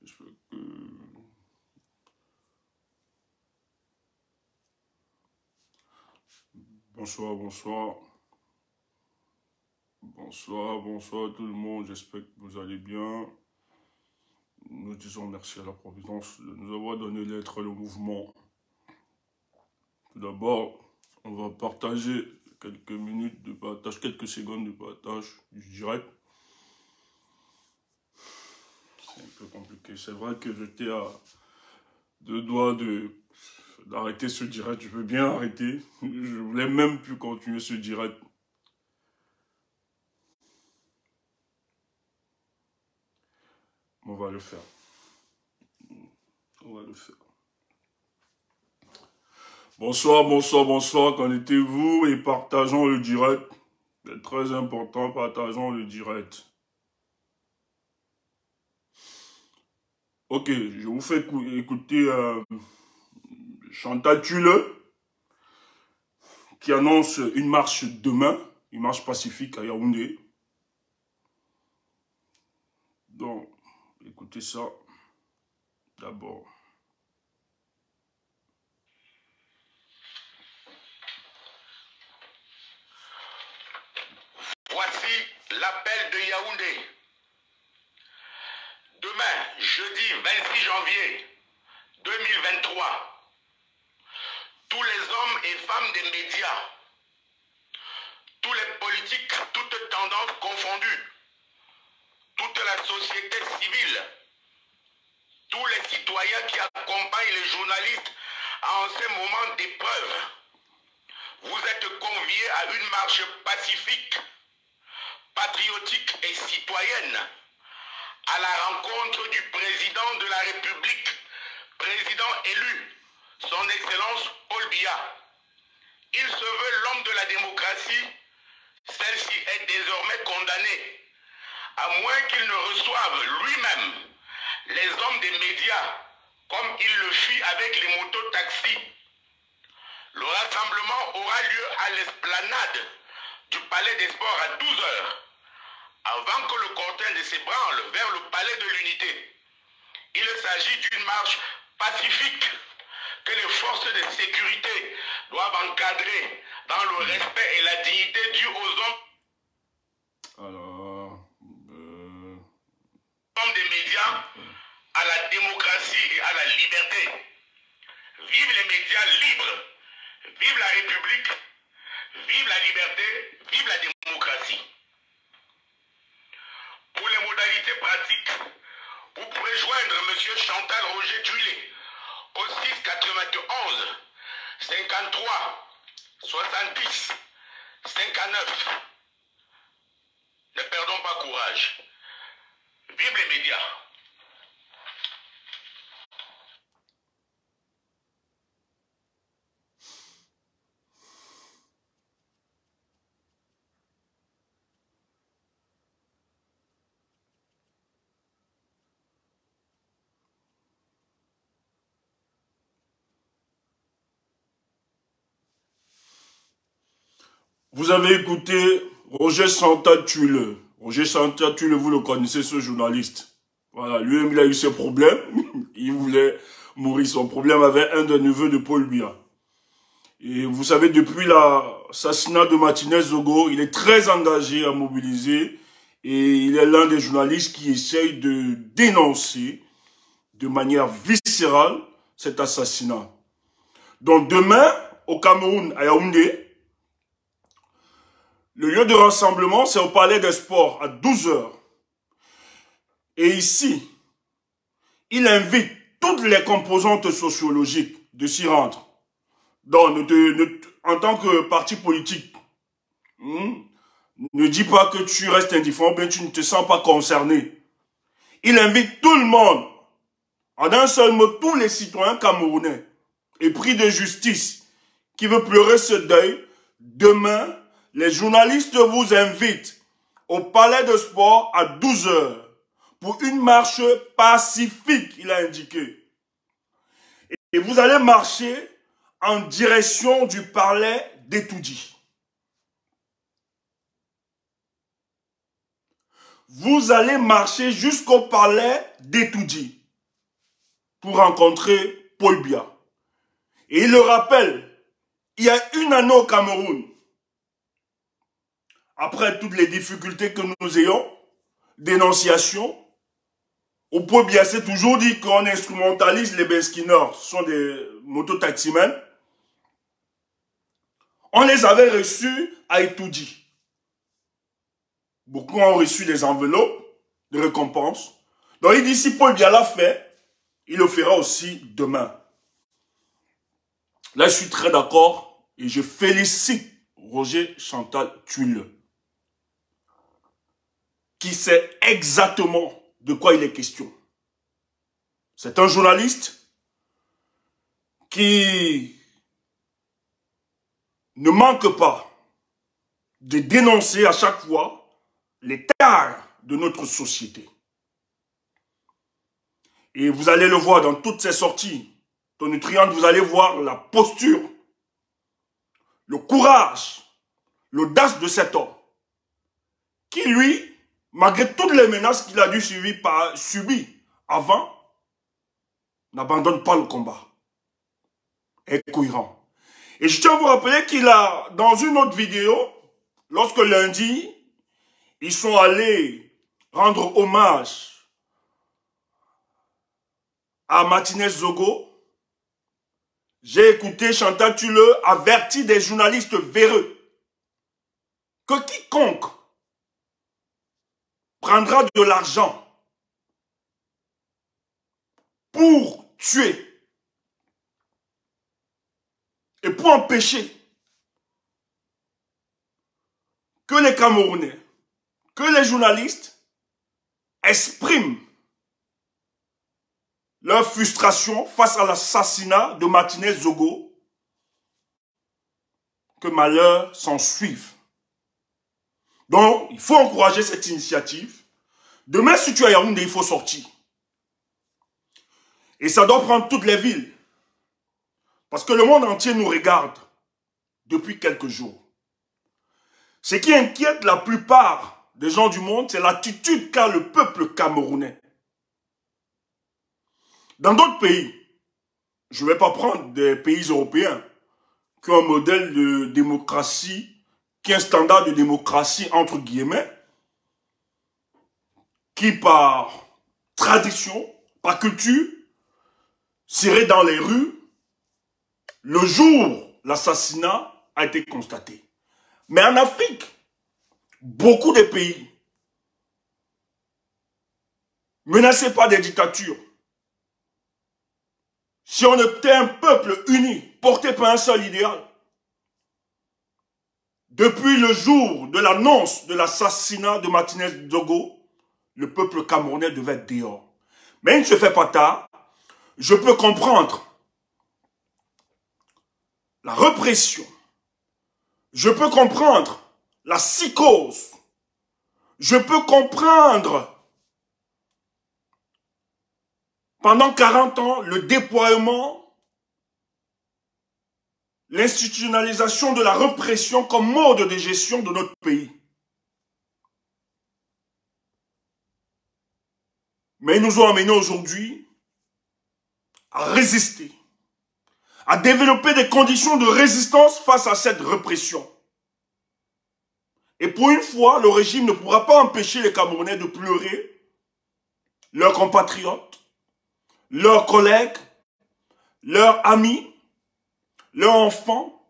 J'espère que... Bonsoir, bonsoir. Bonsoir, bonsoir tout le monde. J'espère que vous allez bien. Nous disons merci à la Providence de nous avoir donné l'être et le mouvement. Tout d'abord, on va partager quelques minutes de partage, quelques secondes de partage du direct. C'est un peu compliqué. C'est vrai que j'étais à 2 doigts d'arrêter ce direct. Je veux bien arrêter. Je voulais même plus continuer ce direct. On va le faire. On va le faire. Bonsoir, bonsoir, bonsoir. Connectez-vous et partageons le direct. C'est très important, partageons le direct. Ok, je vous fais écouter Chantal Tule qui annonce une marche demain, une marche pacifique à Yaoundé. Donc, écoutez ça d'abord. Voici l'appel de Yaoundé. Demain, jeudi 26 janvier 2023, tous les hommes et femmes des médias, tous les politiques, toutes tendances confondues, toute la société civile, tous les citoyens qui accompagnent les journalistes en ces moments d'épreuve, vous êtes conviés à une marche pacifique, patriotique et citoyenne à la rencontre du président de la République, président élu, son Excellence Paul Biya. Il se veut l'homme de la démocratie. Celle-ci est désormais condamnée, à moins qu'il ne reçoive lui-même les hommes des médias, comme il le fit avec les motos-taxis. Le rassemblement aura lieu à l'esplanade du Palais des Sports à 12 h, avant que le cortège ne s'ébranle vers le Palais de l'Unité. Il s'agit d'une marche pacifique que les forces de sécurité doivent encadrer dans le respect et la dignité due aux hommes des médias, à la démocratie et à la liberté. Vive les médias libres, vive la République, vive la liberté, vive la démocratie. Pour les modalités pratiques, vous pourrez joindre M. Chantal Roger Tuilé au 6 91 53 70 59. Ne perdons pas courage. Vive les médias. Vous avez écouté Roger Chantal Tule. Roger Chantal Tule, vous le connaissez, ce journaliste. Voilà, lui-même, il a eu ses problèmes. Il voulait mourir. Son problème avec un des neveux de Paul Biya. Et vous savez, depuis l'assassinat de Martinez Zogo, il est très engagé à mobiliser. Et il est l'un des journalistes qui essaye de dénoncer de manière viscérale cet assassinat. Donc demain, au Cameroun, à Yaoundé, le lieu de rassemblement, c'est au Palais des Sports, à 12 h. Et ici, il invite toutes les composantes sociologiques de s'y rendre. Donc, en tant que parti politique, ne dis pas que tu restes indifférent, bien tu ne te sens pas concerné. Il invite tout le monde, en un seul mot, tous les citoyens camerounais, épris de justice, qui veut pleurer ce deuil. Demain, les journalistes vous invitent au Palais de Sport à 12 h pour une marche pacifique, il a indiqué. Et vous allez marcher en direction du Palais d'Etoudi. vous allez marcher jusqu'au palais d'Etoudi pour rencontrer Paul Biya. Et il le rappelle, il y a une année au Cameroun, après toutes les difficultés que nous ayons, dénonciation, Paul Biya s'est toujours dit qu'on instrumentalise les Beskineurs, ce sont des mototaximens. On les avait reçus à Etoudi. Beaucoup ont reçu des enveloppes de récompense. Donc il dit, si Paul Biya l'a fait, il le fera aussi demain. Là, je suis très d'accord et je félicite Roger Chantal Tuile, qui sait exactement de quoi il est question. C'est un journaliste qui ne manque pas de dénoncer à chaque fois les tares de notre société. Et vous allez le voir dans toutes ces sorties tonitruantes, vous allez voir la posture, le courage, l'audace de cet homme, qui lui, malgré toutes les menaces qu'il a dû subir avant, n'abandonne pas le combat. Est cohérent. Et je tiens à vous rappeler qu'il a, dans une autre vidéo, lorsque lundi, ils sont allés rendre hommage à Martinez Zogo, j'ai écouté Chantal Tuile avertir des journalistes véreux que quiconque prendra de l'argent pour tuer et pour empêcher que les Camerounais, que les journalistes expriment leur frustration face à l'assassinat de Martinez Zogo, que malheur s'en suive. Donc, il faut encourager cette initiative. Demain, si tu es à Yaoundé, il faut sortir. Et ça doit prendre toutes les villes. Parce que le monde entier nous regarde depuis quelques jours. Ce qui inquiète la plupart des gens du monde, c'est l'attitude qu'a le peuple camerounais. Dans d'autres pays, je ne vais pas prendre des pays européens qui ont un modèle de démocratie, qui est un standard de démocratie entre guillemets, qui par tradition, par culture, serait dans les rues le jour où l'assassinat a été constaté. Mais en Afrique, beaucoup de pays menacés par des dictatures, si on était un peuple uni, porté par un seul idéal, depuis le jour de l'annonce de l'assassinat de Martinez Zogo, le peuple camerounais devait être dehors. Mais il ne se fait pas tard. Je peux comprendre la répression. Je peux comprendre la psychose. Je peux comprendre pendant 40 ans, le déploiement, l'institutionnalisation de la répression comme mode de gestion de notre pays. Mais ils nous ont amenés aujourd'hui à résister, à développer des conditions de résistance face à cette répression. Et pour une fois, le régime ne pourra pas empêcher les Camerounais de pleurer leurs compatriotes, leurs collègues, leurs amis, leurs enfants,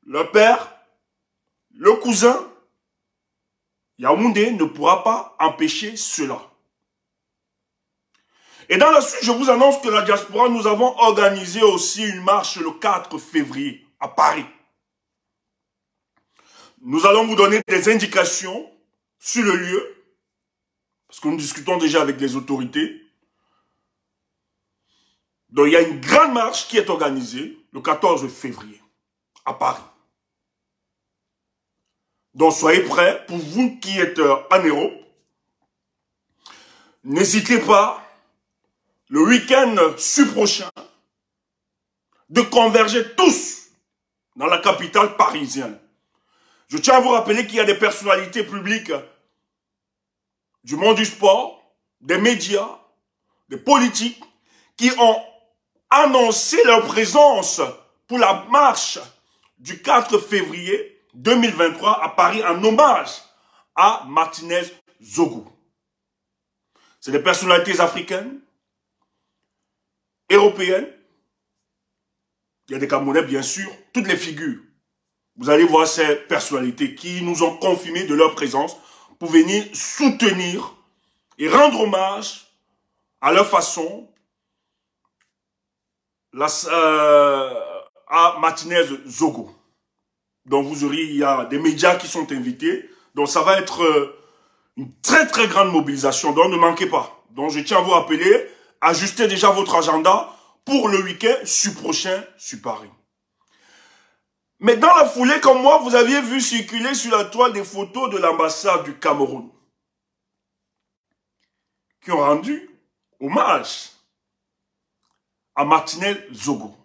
leur père, le cousin. Yaoundé ne pourra pas empêcher cela. Et dans la suite, je vous annonce que la diaspora, nous avons organisé aussi une marche le 4 février à Paris. Nous allons vous donner des indications sur le lieu, parce que nous discutons déjà avec les autorités. Donc, il y a une grande marche qui est organisée le 14 février à Paris. Donc, soyez prêts. Pour vous qui êtes en Europe, n'hésitez pas, le week-end prochain, de converger tous dans la capitale parisienne. Je tiens à vous rappeler qu'il y a des personnalités publiques du monde du sport, des médias, des politiques, qui ont annoncé leur présence pour la marche du 4 février 2023 à Paris en hommage à Martinez Zogo. C'est des personnalités africaines, européennes, il y a des Camerounais bien sûr, toutes les figures. Vous allez voir ces personnalités qui nous ont confirmé de leur présence pour venir soutenir et rendre hommage à leur façon à Martinez Zogo. Donc vous aurez, il y a des médias qui sont invités. Donc ça va être une très très grande mobilisation. Donc ne manquez pas. Donc je tiens à vous rappeler, ajustez déjà votre agenda pour le week-end prochain sur Paris. Mais dans la foulée, comme moi, vous aviez vu circuler sur la toile des photos de l'ambassade du Cameroun qui ont rendu hommage à Martinez Zogo.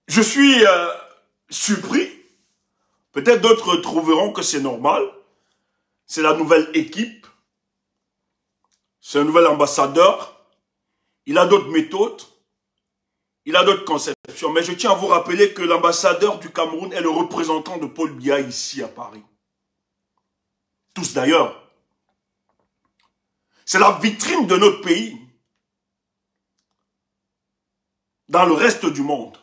Je suis surpris. Peut-être d'autres trouveront que c'est normal. C'est la nouvelle équipe. C'est un nouvel ambassadeur. Il a d'autres méthodes. Il a d'autres conceptions. Mais je tiens à vous rappeler que l'ambassadeur du Cameroun est le représentant de Paul Biya ici à Paris. Tous d'ailleurs. C'est la vitrine de notre pays dans le reste du monde.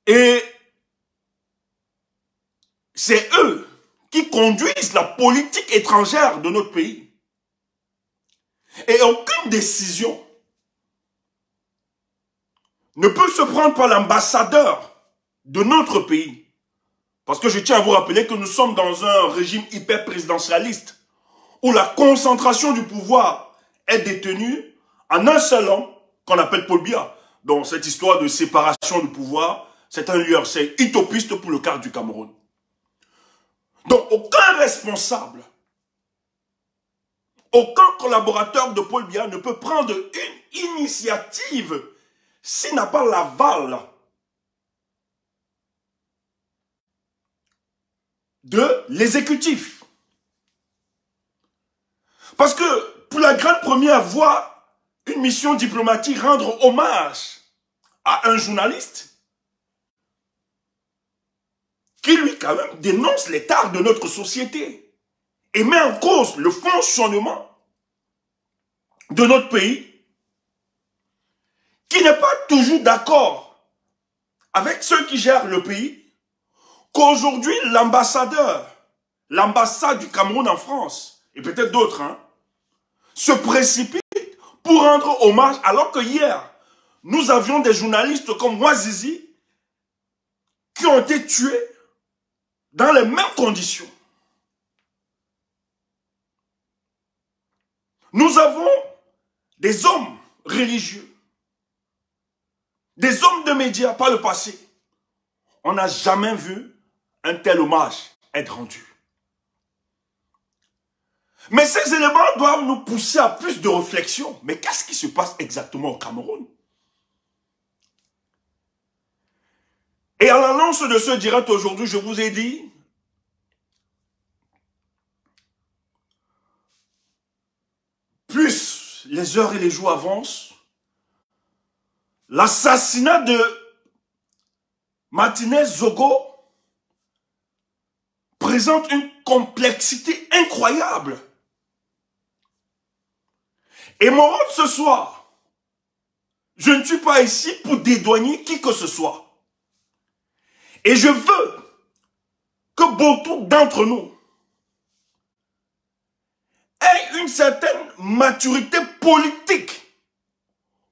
Et c'est eux qui conduisent la politique étrangère de notre pays. Et aucune décision ne peut se prendre par l'ambassadeur de notre pays. Parce que je tiens à vous rappeler que nous sommes dans un régime hyper présidentialiste où la concentration du pouvoir est détenue en un seul homme qu'on appelle Paul Biya. Donc cette histoire de séparation du pouvoir, c'est un leurre, c'est utopiste pour le cas du Cameroun. Donc aucun responsable, aucun collaborateur de Paul Biya ne peut prendre une initiative s'il n'a pas l'aval de l'exécutif. Parce que pour la grande première, voir une mission diplomatique rendre hommage à un journaliste qui lui quand même dénonce les tares de notre société et met en cause le fonctionnement de notre pays, qui n'est pas toujours d'accord avec ceux qui gèrent le pays, qu'aujourd'hui l'ambassadeur, l'ambassade du Cameroun en France, et peut-être d'autres, se précipite pour rendre hommage, alors que hier, nous avions des journalistes comme Ouazizi qui ont été tués dans les mêmes conditions. Nous avons des hommes religieux, des hommes de médias par le passé. On n'a jamais vu un tel hommage être rendu. Mais ces éléments doivent nous pousser à plus de réflexion. Mais qu'est-ce qui se passe exactement au Cameroun? Et à l'annonce de ce direct aujourd'hui, je vous ai dit, plus les heures et les jours avancent, l'assassinat de Martinez Zogo présente une complexité incroyable. Et mon rôle ce soir, je ne suis pas ici pour dédouaner qui que ce soit. Et je veux que beaucoup d'entre nous aient une certaine maturité politique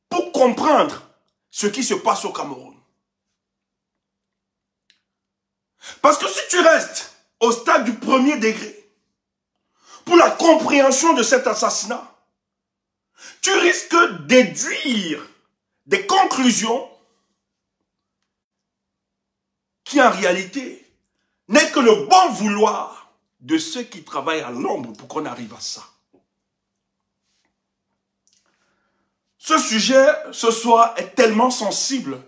pour comprendre ce qui se passe au Cameroun. Parce que si tu restes au stade du premier degré, pour la compréhension de cet assassinat, tu risques de déduire des conclusions qui en réalité n'est que le bon vouloir de ceux qui travaillent à l'ombre pour qu'on arrive à ça. Ce sujet, ce soir, est tellement sensible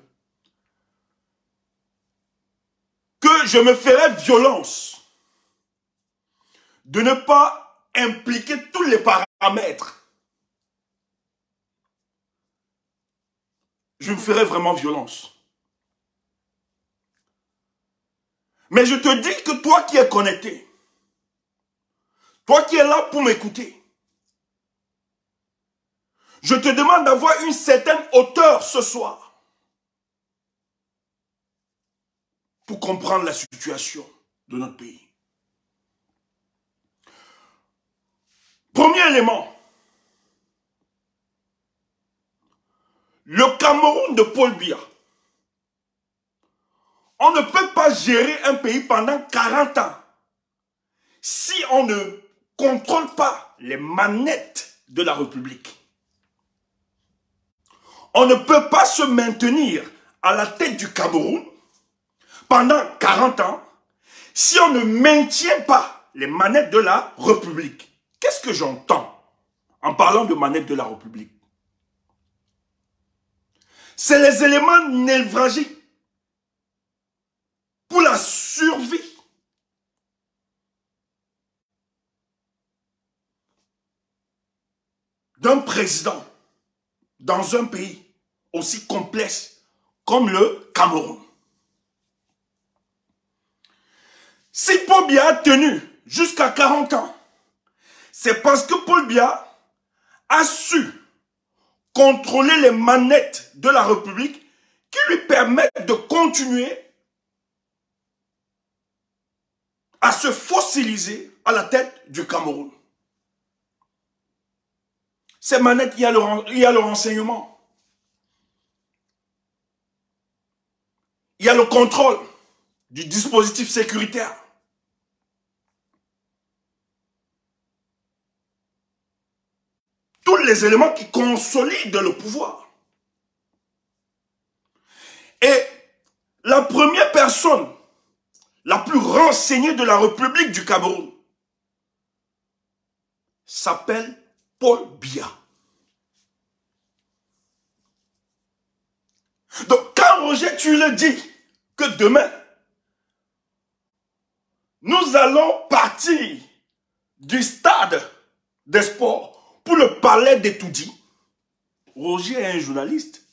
que que je me ferais violence de ne pas impliquer tous les paramètres. Je me ferais vraiment violence. Mais je te dis que toi qui es connecté, toi qui es là pour m'écouter, je te demande d'avoir une certaine hauteur ce soir pour comprendre la situation de notre pays. Premier élément, le Cameroun de Paul Biya. On ne peut pas gérer un pays pendant 40 ans si on ne contrôle pas les manettes de la République. On ne peut pas se maintenir à la tête du Cameroun pendant 40 ans si on ne maintient pas les manettes de la République. Qu'est-ce que j'entends en parlant de manettes de la République? C'est les éléments névralgiques pour la survie d'un président dans un pays aussi complexe comme le Cameroun. Si Paul Biya a tenu jusqu'à 40 ans, c'est parce que Paul Biya a su contrôler les manettes de la République qui lui permettent de continuer à se fossiliser à la tête du Cameroun. Ces manettes, il y a le renseignement. Il y a le contrôle du dispositif sécuritaire. Tous les éléments qui consolident le pouvoir. Et la première personne la plus renseignée de la République du Cameroun s'appelle Paul Biya. Donc quand Roger Tulle dit que demain, nous allons partir du stade des sports pour le palais d'Etoudi, Roger est un journaliste.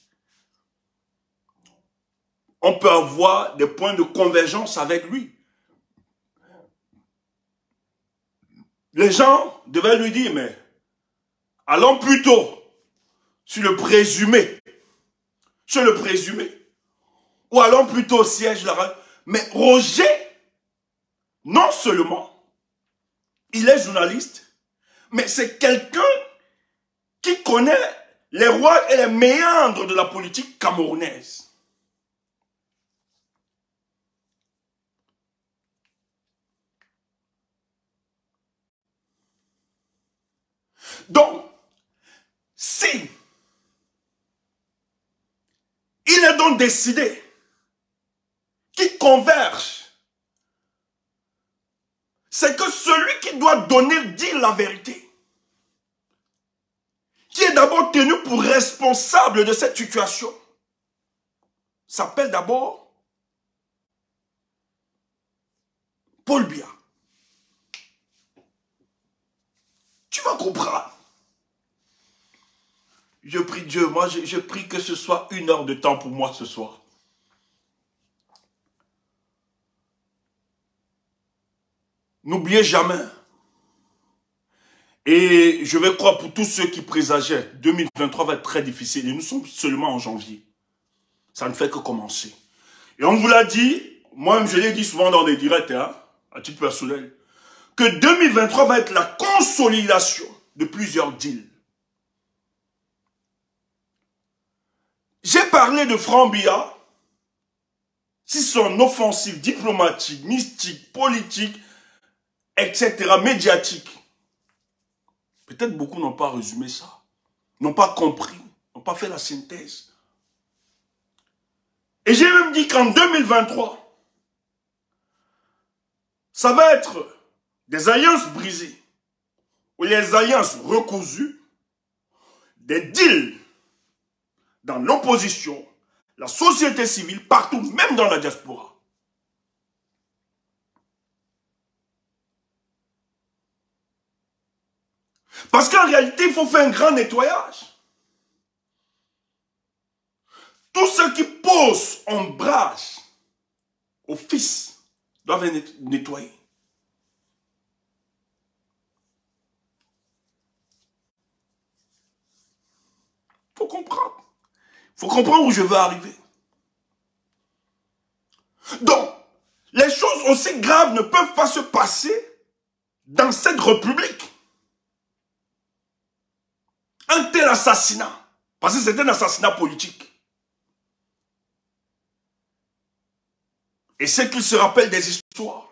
On peut avoir des points de convergence avec lui. Les gens devaient lui dire, mais allons plutôt sur le présumé. Sur le présumé. Ou allons plutôt au siège là. Mais Roger, non seulement, il est journaliste, mais c'est quelqu'un qui connaît les rois et les méandres de la politique camerounaise. Donc, si il est donc décidé qu'il converge, c'est que celui qui doit dire la vérité, qui est d'abord tenu pour responsable de cette situation, s'appelle d'abord Paul Biya. Tu vas comprendre. Je prie Dieu, moi je prie que ce soit 1 heure de temps pour moi ce soir. N'oubliez jamais, et je vais croire pour tous ceux qui présageaient, 2023 va être très difficile, et nous sommes seulement en janvier. Ça ne fait que commencer. Et on vous l'a dit, moi-même je l'ai dit souvent dans des directs, hein, à titre personnel, que 2023 va être la consolidation de plusieurs deals. J'ai parlé de Franck Biya, si son offensive diplomatique, mystique, politique, etc., médiatique. Peut-être beaucoup n'ont pas résumé ça, n'ont pas compris, n'ont pas fait la synthèse. Et j'ai même dit qu'en 2023, ça va être des alliances brisées, ou les alliances recousues, des deals dans l'opposition, la société civile, partout, même dans la diaspora. Parce qu'en réalité, il faut faire un grand nettoyage. Tous ceux qui posent ombrage au fils doivent être nettoyés. Il faut comprendre. Il faut comprendre où je veux arriver. Donc, les choses aussi graves ne peuvent pas se passer dans cette république. Un tel assassinat, parce que c'est un assassinat politique. Et c'est qu'il se rappelle des histoires.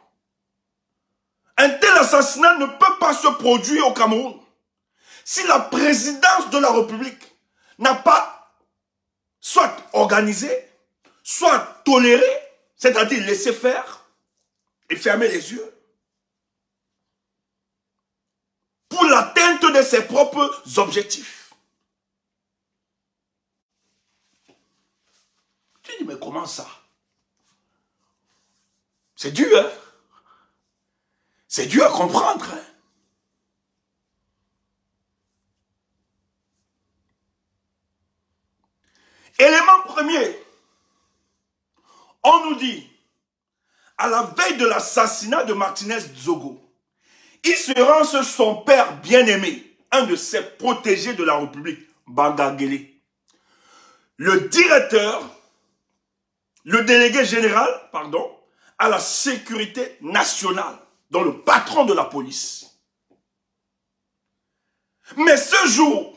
Un tel assassinat ne peut pas se produire au Cameroun si la présidence de la République n'a pas soit organisé, soit toléré, c'est-à-dire laisser faire et fermer les yeux pour l'atteinte de ses propres objectifs. Tu dis, mais comment ça? C'est dur, hein? C'est dur à comprendre, hein? Élément premier, on nous dit, à la veille de l'assassinat de Martinez Zogo, il se rend sur son père bien-aimé, un de ses protégés de la République, Bangangele. Le directeur, le délégué général, pardon, à la sécurité nationale, dont le patron de la police. Mais ce jour,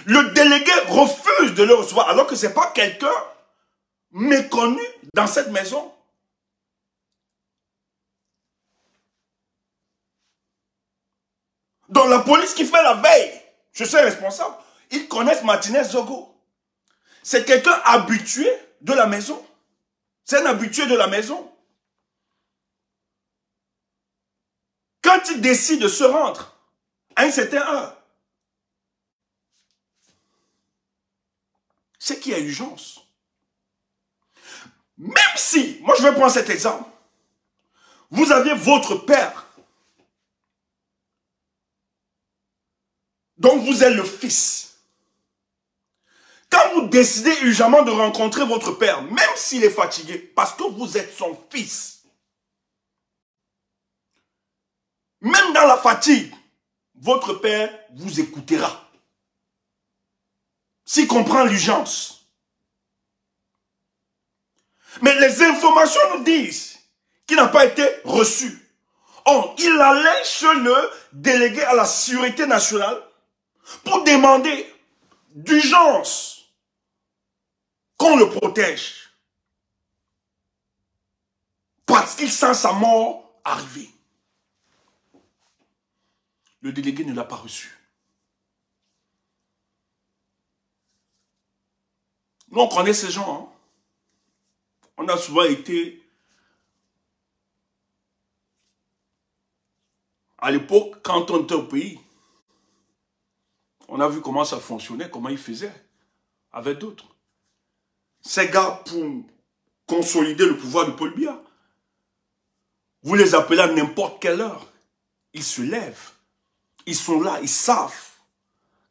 le délégué refuse de le recevoir, alors que ce n'est pas quelqu'un méconnu dans cette maison. Donc la police qui fait la veille, je suis responsable, ils connaissent Martinez Zogo. C'est quelqu'un habitué de la maison. C'est un habitué de la maison. Quand il décide de se rendre à une certaine heure, c'est qu'il y a urgence. Même si, moi je vais prendre cet exemple, vous aviez votre père, dont vous êtes le fils. Quand vous décidez urgemment de rencontrer votre père, même s'il est fatigué, parce que vous êtes son fils, même dans la fatigue, votre père vous écoutera. S'il comprend l'urgence. Mais les informations nous disent qu'il n'a pas été reçu. Or, il allait chez le délégué à la sécurité nationale pour demander d'urgence qu'on le protège. Parce qu'il sent sa mort arriver. Le délégué ne l'a pas reçu. Nous, on connaît ces gens. Hein? On a souvent été... À l'époque, quand on était au pays, on a vu comment ça fonctionnait, comment ils faisaient avec d'autres. Ces gars, pour consolider le pouvoir de Paul Biya, vous les appelez à n'importe quelle heure. Ils se lèvent. Ils sont là, ils savent.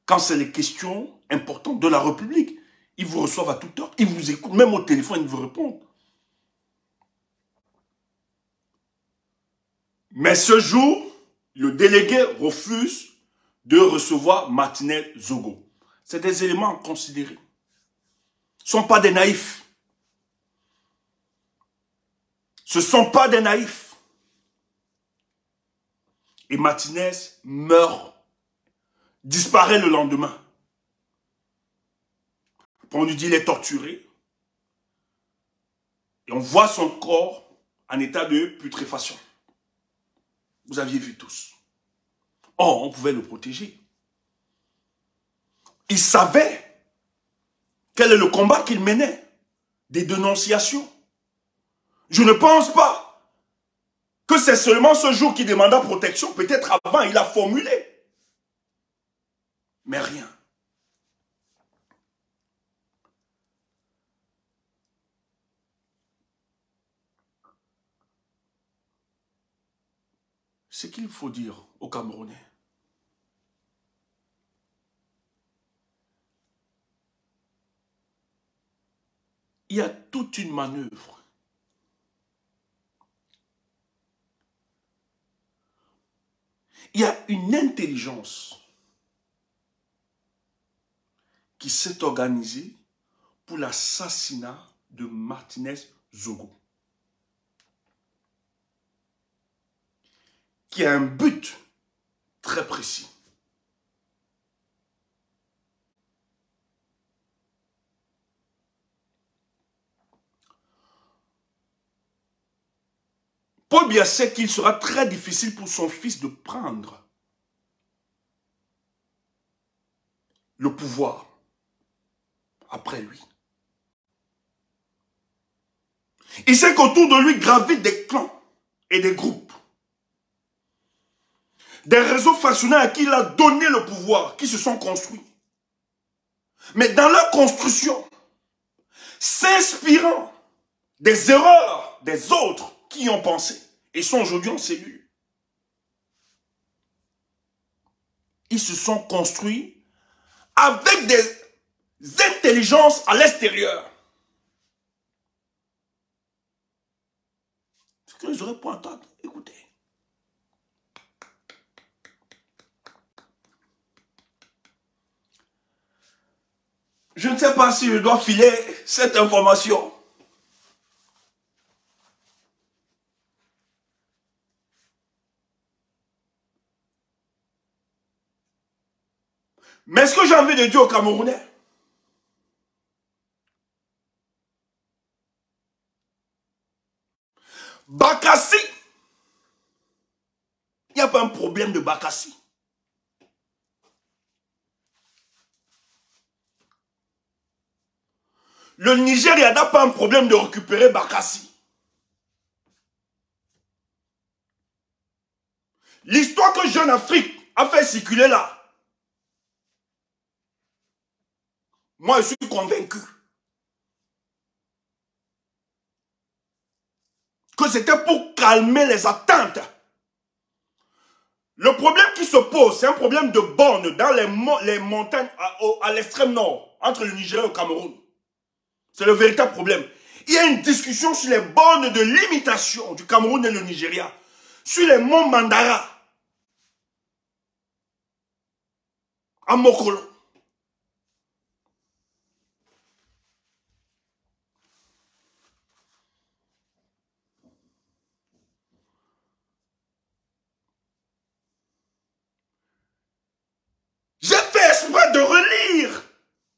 Quand c'est les questions importantes de la République, ils vous reçoivent à toute heure. Ils vous écoutent, même au téléphone, ils vous répondent. Mais ce jour, le délégué refuse de recevoir Martinez Zogo. C'est des éléments à considérer. Ce ne sont pas des naïfs. Ce ne sont pas des naïfs. Et Martinez meurt, disparaît le lendemain. On lui dit qu'il est torturé. Et on voit son corps en état de putréfaction. Vous aviez vu tous. Or, on pouvait le protéger. Il savait quel est le combat qu'il menait. Des dénonciations. Je ne pense pas que c'est seulement ce jour qu'il demanda protection. Peut-être avant, il a formulé. Mais rien. Ce qu'il faut dire aux Camerounais, il y a toute une manœuvre. Il y a une intelligence qui s'est organisée pour l'assassinat de Martinez Zogo, qui a un but très précis. Paul Biya sait qu'il sera très difficile pour son fils de prendre le pouvoir après lui. Il sait qu'autour de lui gravitent des clans et des groupes. Des réseaux factionnels à qui il a donné le pouvoir, qui se sont construits. Mais dans leur construction, s'inspirant des erreurs des autres qui y ont pensé et sont aujourd'hui en cellule. Ils se sont construits avec des intelligences à l'extérieur. Ce que les oreilles pour entendre, écoutez. Je ne sais pas si je dois filer cette information. Mais ce que j'ai envie de dire aux Camerounais, Bakassi, il n'y a pas un problème de Bakassi. Le Nigeria n'a pas un problème de récupérer Bakassi. L'histoire que Jeune Afrique a fait circuler là, moi je suis convaincu que c'était pour calmer les attentes. Le problème qui se pose, c'est un problème de bornes dans les montagnes à l'extrême nord, entre le Nigeria et le Cameroun. C'est le véritable problème. Il y a une discussion sur les bornes de limitation du Cameroun et le Nigeria, sur les monts Mandara, à Mokolo. J'ai fait exprès de relire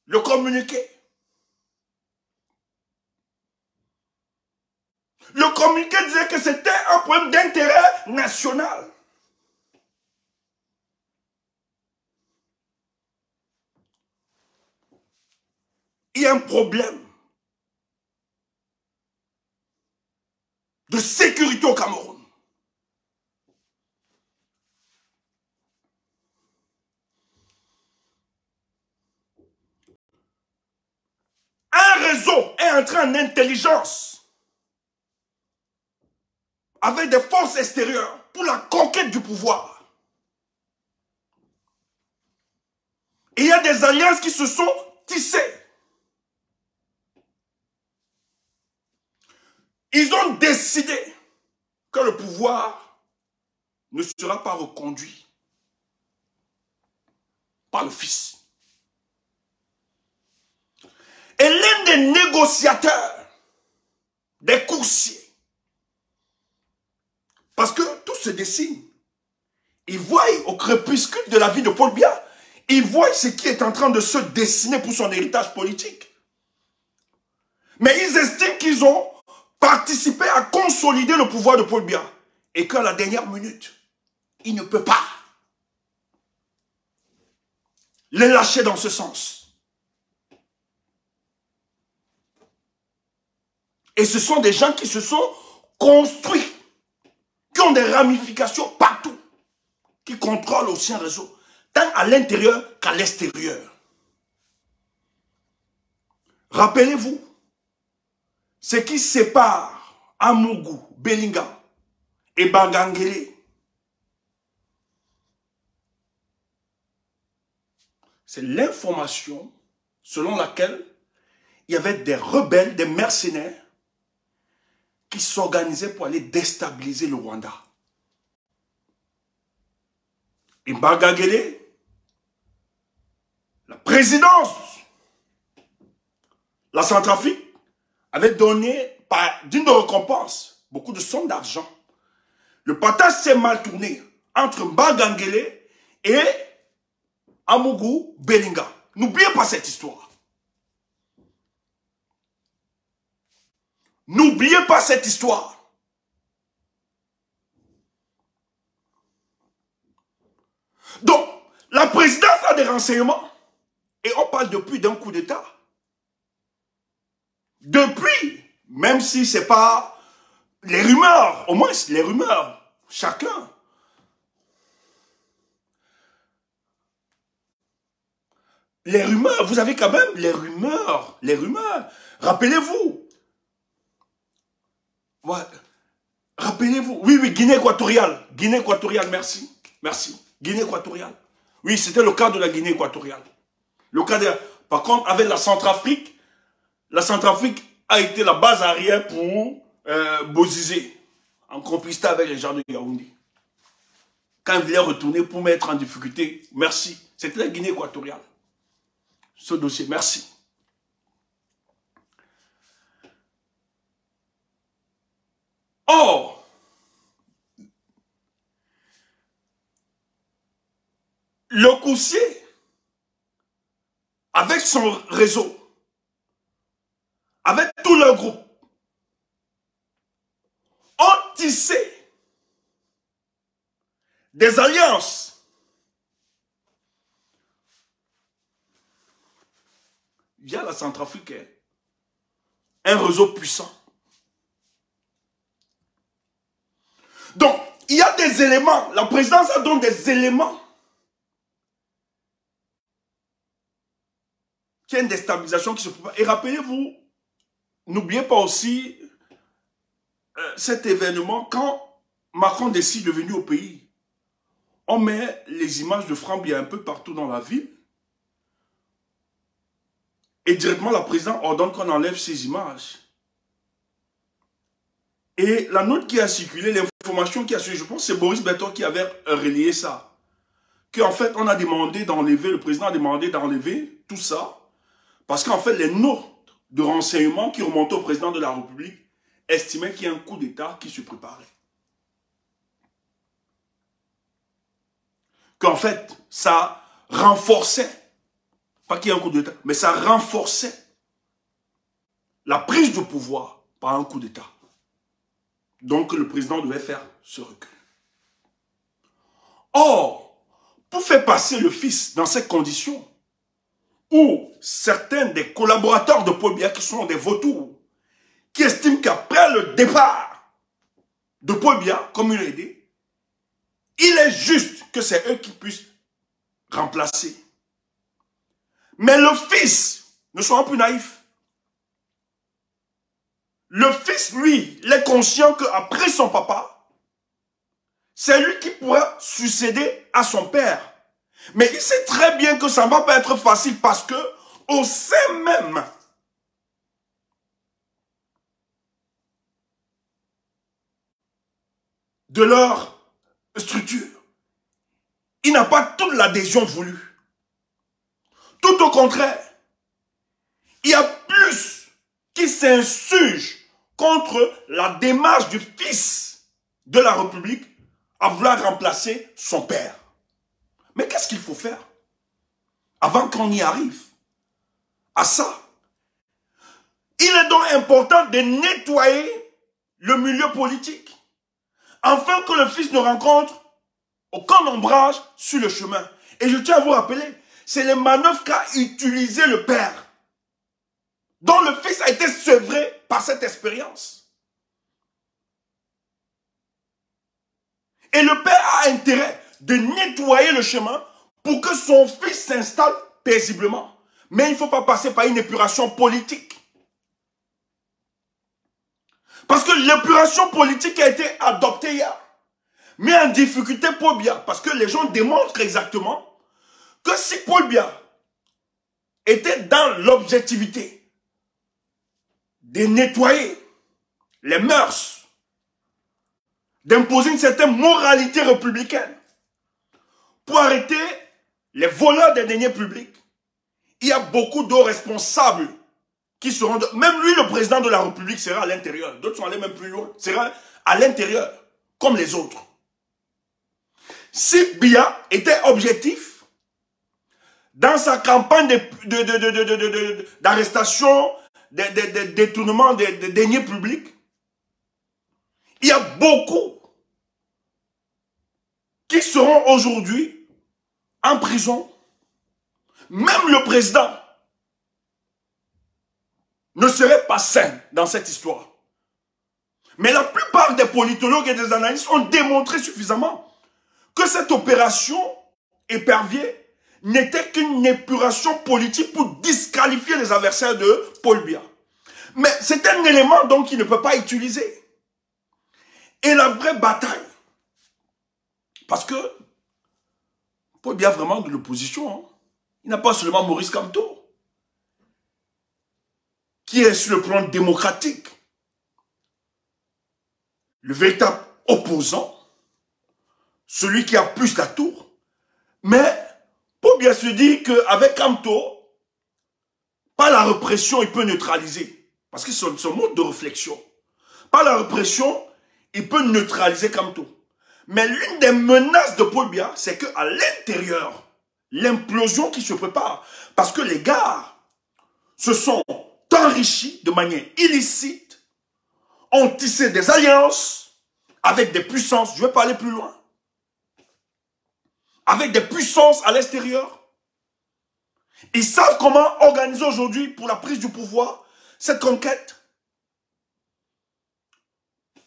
le communiqué. Le communiqué disait que c'était un problème d'intérêt national. Il y a un problème de sécurité au Cameroun. Un réseau est entré en intelligence avec des forces extérieures pour la conquête du pouvoir. Et il y a des alliances qui se sont tissées. Ils ont décidé que le pouvoir ne sera pas reconduit par le fils. Et l'un des négociateurs, des coursiers, parce que tout se dessine, ils voient au crépuscule de la vie de Paul Biya, ils voient ce qui est en train de se dessiner pour son héritage politique. Mais ils estiment qu'ils ont participé à consolider le pouvoir de Paul Biya. Et qu'à la dernière minute, il ne peut pas les lâcher dans ce sens. Et ce sont des gens qui se sont construits, qui ont des ramifications partout, qui contrôlent aussi un réseau, tant à l'intérieur qu'à l'extérieur. Rappelez-vous, ce qui sépare Amougou, Bellinga et Bangangele, c'est l'information selon laquelle il y avait des rebelles, des mercenaires qui s'organisaient pour aller déstabiliser le Rwanda. Et Mbagagele, la présidence, la Centrafrique, avait donné par digne de récompense beaucoup de sommes d'argent. Le partage s'est mal tourné entre Mbagagele et Amougou Belinga. N'oubliez pas cette histoire. N'oubliez pas cette histoire. Donc, la présidence a des renseignements. Et on parle depuis d'un coup d'État. Depuis, même si ce n'est pas les rumeurs, au moins les rumeurs, chacun. Les rumeurs, vous avez quand même les rumeurs. Rappelez-vous. Ouais. Rappelez-vous. Oui, Guinée équatoriale. Guinée équatoriale, merci. Merci. Guinée équatoriale. Oui, c'était le cas de la Guinée équatoriale. Le cas de... Par contre, avec la Centrafrique a été la base arrière pour Bozizé, en complicité avec les gens de Yaoundé. Quand ils voulaient retourner pour mettre en difficulté, merci. C'était la Guinée équatoriale. Ce dossier, merci. Or, le coursier, avec son réseau, avec tout leur groupe, ont tissé des alliances via la Centrafrique, un réseau puissant. Donc, il y a des éléments, la présidence a donc des éléments qui a une déstabilisation qui se prépare. Et rappelez-vous, n'oubliez pas aussi cet événement quand Macron décide de venir au pays. On met les images de Frambia un peu partout dans la ville. Et directement, la présidente ordonne qu'on enlève ces images. Et la note qui a circulé, l'information qui a circulé, je pense que c'est Boris Beton qui avait relayé ça. Qu'en fait, on a demandé d'enlever, le président a demandé d'enlever tout ça. Parce qu'en fait, les notes de renseignement qui remontaient au président de la République estimaient qu'il y a un coup d'État qui se préparait. Qu'en fait, ça renforçait, pas qu'il y ait un coup d'État, mais ça renforçait la prise de pouvoir par un coup d'État. Donc, le président devait faire ce recul. Or, pour faire passer le fils dans ces conditions, où certains des collaborateurs de Paul Biya qui sont des vautours, qui estiment qu'après le départ de Paul Biya, comme il l'a dit, il est juste que c'est eux qui puissent remplacer. Mais le fils, ne soyons plus naïfs, le fils, lui, il est conscient qu'après son papa, c'est lui qui pourra succéder à son père. Mais il sait très bien que ça ne va pas être facile parce que au sein même de leur structure, il n'a pas toute l'adhésion voulue. Tout au contraire, il y a plus qui s'insurgent contre la démarche du fils de la République à vouloir remplacer son père. Mais qu'est-ce qu'il faut faire avant qu'on y arrive à ça? Il est donc important de nettoyer le milieu politique afin que le fils ne rencontre aucun ombrage sur le chemin. Et je tiens à vous rappeler, c'est les manœuvres qu'a utilisé le père, dont le fils a été sevré par cette expérience. Et le père a intérêt de nettoyer le chemin pour que son fils s'installe paisiblement. Mais il ne faut pas passer par une épuration politique. Parce que l'épuration politique a été adoptée hier, met en difficulté Paul Biya. Parce que les gens démontrent exactement que si Paul Biya était dans l'objectivité, de nettoyer les mœurs, d'imposer une certaine moralité républicaine pour arrêter les voleurs des deniers publics. Il y a beaucoup de responsables qui seront... Même lui, le président de la République, sera à l'intérieur. D'autres sont allés même plus loin. Sera à l'intérieur, comme les autres. Si Biya était objectif dans sa campagne d'arrestation, de détournement des deniers publics, il y a beaucoup qui seront aujourd'hui en prison. Même le président ne serait pas sain dans cette histoire. Mais la plupart des politologues et des analystes ont démontré suffisamment que cette opération épervier n'était qu'une épuration politique pour disqualifier les adversaires de Paul Biya. Mais c'est un élément donc qu'il ne peut pas utiliser. Et la vraie bataille, parce que Paul Biya vraiment de l'opposition, hein, il n'a pas seulement Maurice Kamto, qui est sur le plan démocratique le véritable opposant, celui qui a plus d'atours, mais Paul Biya se dit qu'avec Kamto, par la répression, il peut neutraliser. Parce que c'est son mode de réflexion. Par la répression, il peut neutraliser Kamto. Mais l'une des menaces de Paul Biya, c'est qu'à l'intérieur, l'implosion qui se prépare, parce que les gars se sont enrichis de manière illicite, ont tissé des alliances avec des puissances, je vais pas aller plus loin, avec des puissances à l'extérieur. Ils savent comment organiser aujourd'hui pour la prise du pouvoir cette conquête.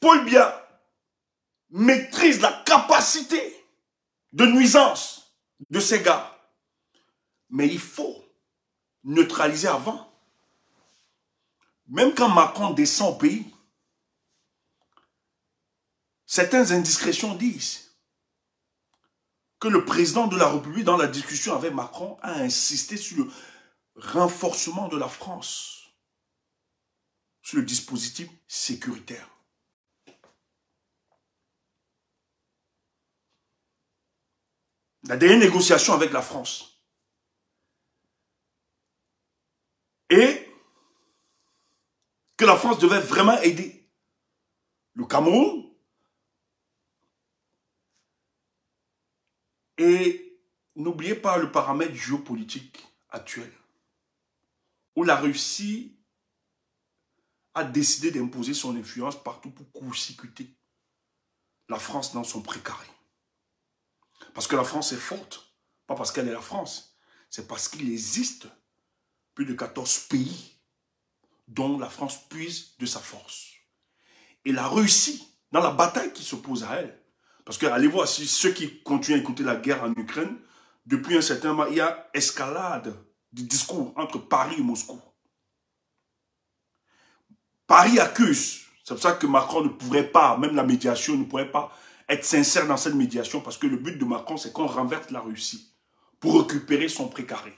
Paul Biya maîtrise la capacité de nuisance de ces gars. Mais il faut neutraliser avant. Même quand Macron descend au pays, certaines indiscrétions disent que le président de la République, dans la discussion avec Macron, a insisté sur le renforcement de la France, sur le dispositif sécuritaire. La dernière négociation avec la France. Et que la France devait vraiment aider le Cameroun. Et n'oubliez pas le paramètre géopolitique actuel, où la Russie a décidé d'imposer son influence partout pour court-circuiter la France dans son précaré. Parce que la France est forte, pas parce qu'elle est la France, c'est parce qu'il existe plus de 14 pays dont la France puise de sa force. Et la Russie, dans la bataille qui s'oppose à elle, parce que allez voir, si ceux qui continuent à écouter la guerre en Ukraine, depuis un certain moment, il y a escalade du discours entre Paris et Moscou. Paris accuse, c'est pour ça que Macron ne pourrait pas, même la médiation ne pourrait pas être sincère dans cette médiation, parce que le but de Macron, c'est qu'on renverse la Russie pour récupérer son précaré.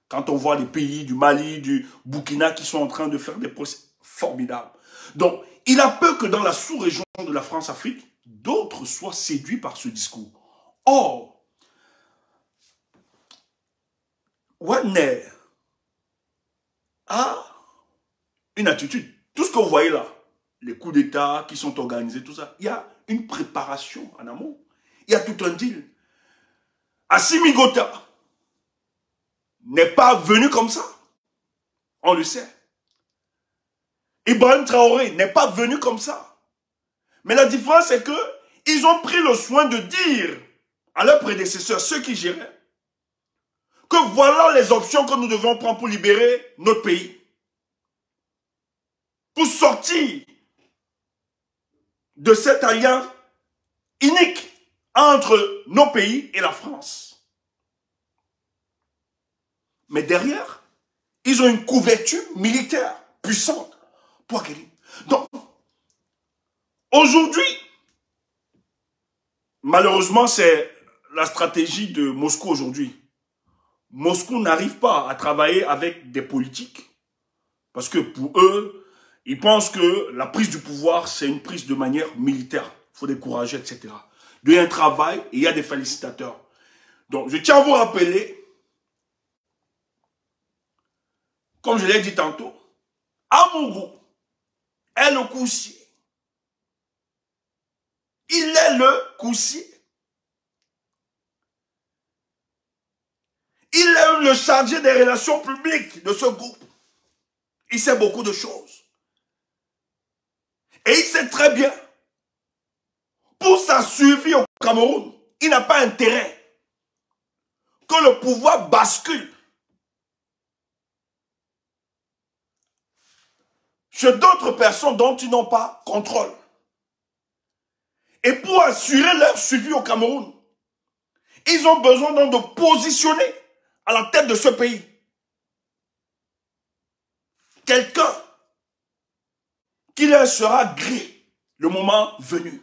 Quand on voit les pays du Mali, du Burkina qui sont en train de faire des procès formidables. Donc, il a peur que dans la sous-région de la France-Afrique, d'autres soient séduits par ce discours. Or, Wagner a une attitude. Tout ce que vous voyez là, les coups d'État qui sont organisés, tout ça, il y a une préparation en amont. Il y a tout un deal. Assimi Goïta n'est pas venu comme ça. On le sait. Ibrahim Traoré n'est pas venu comme ça. Mais la différence, c'est que ils ont pris le soin de dire à leurs prédécesseurs, ceux qui géraient, que voilà les options que nous devons prendre pour libérer notre pays. Pour sortir de cette alliance inique entre nos pays et la France. Mais derrière, ils ont une couverture militaire puissante pour acquérir. Donc, aujourd'hui, malheureusement, c'est la stratégie de Moscou aujourd'hui. Moscou n'arrive pas à travailler avec des politiques. Parce que pour eux, Il pense que la prise du pouvoir, c'est une prise de manière militaire. Il faut décourager, etc. Il y a un travail et il y a des félicitateurs. Donc, je tiens à vous rappeler, comme je l'ai dit tantôt, Amougou est le coussier. Il est le coussier. Il est le chargé des relations publiques de ce groupe. Il sait beaucoup de choses. Et il sait très bien, pour sa survie au Cameroun, il n'a pas intérêt que le pouvoir bascule chez d'autres personnes dont ils n'ont pas contrôle. Et pour assurer leur survie au Cameroun, ils ont besoin donc de positionner à la tête de ce pays quelqu'un qui leur sera gré le moment venu.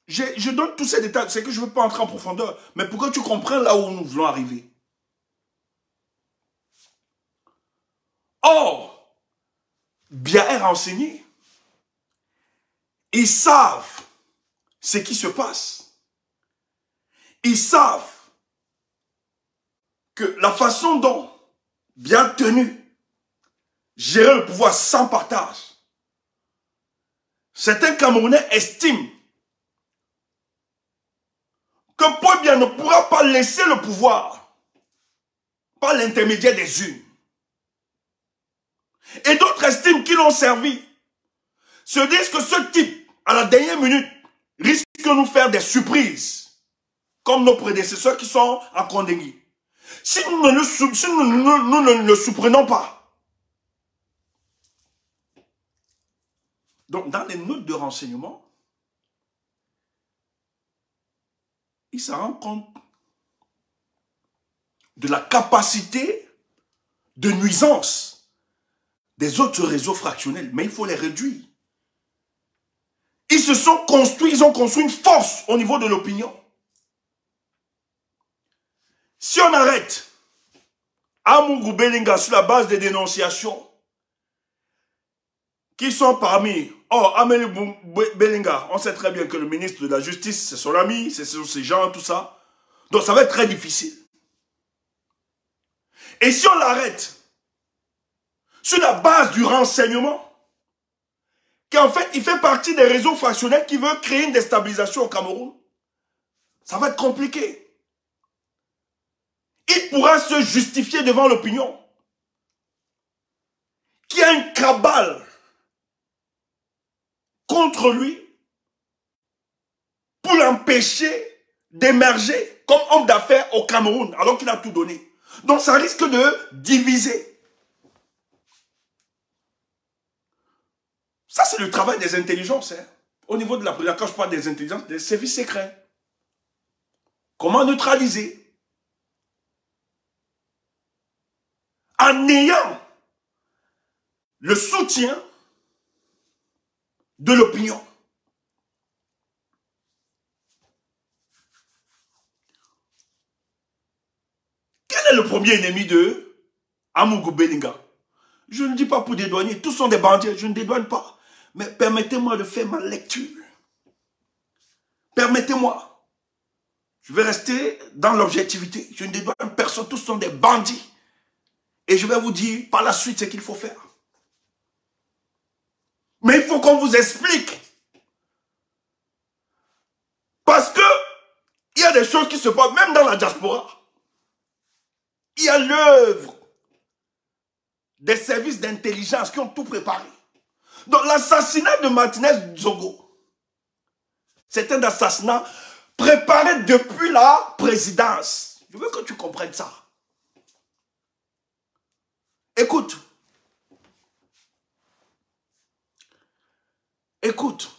Je donne tous ces détails, c'est que je ne veux pas entrer en profondeur, mais pour que tu comprennes là où nous voulons arriver. Or, bien est renseigné. Ils savent ce qui se passe. Ils savent que la façon dont, bien tenu, gérer le pouvoir sans partage, certains Camerounais estiment que Paul Biya ne pourra pas laisser le pouvoir par l'intermédiaire des unes. Et d'autres estiment qu'ils l'ont servi. Se disent que ce type, à la dernière minute, risque de nous faire des surprises, comme nos prédécesseurs qui sont à Kondengui. Si nous ne le surprenons pas. Donc, dans les notes de renseignement, il se rend compte de la capacité de nuisance des autres réseaux fractionnels, mais il faut les réduire. Ils ont construit une force au niveau de l'opinion. Si on arrête Amougou Belinga sur la base des dénonciations qui sont parmi... Oh, Amélie Belinga, on sait très bien que le ministre de la Justice, c'est son ami, c'est ses gens, tout ça. Donc ça va être très difficile. Et si on l'arrête sur la base du renseignement, qu'en fait, il fait partie des réseaux fractionnels qui veulent créer une déstabilisation au Cameroun, ça va être compliqué. Il pourra se justifier devant l'opinion qu'il y a une cabale contre lui pour l'empêcher d'émerger comme homme d'affaires au Cameroun, alors qu'il a tout donné. Donc ça risque de diviser. Ça, c'est le travail des intelligences. Hein. Au niveau de la première, quand je parle des intelligences, des services secrets. Comment neutraliser? En ayant le soutien de l'opinion. Quel est le premier ennemi de Amougou Belinga? Je ne dis pas pour dédouaner, tous sont des bandits, je ne dédouane pas. Mais permettez-moi de faire ma lecture. Permettez-moi. Je vais rester dans l'objectivité. Je ne dédouane personne, tous sont des bandits. Et je vais vous dire par la suite ce qu'il faut faire. Mais il faut qu'on vous explique. Parce que il y a des choses qui se passent, même dans la diaspora. Il y a l'œuvre des services d'intelligence qui ont tout préparé. Donc l'assassinat de Martinez Zogo, c'est un assassinat préparé depuis la présidence. Je veux que tu comprennes ça. Écoute. Écoute.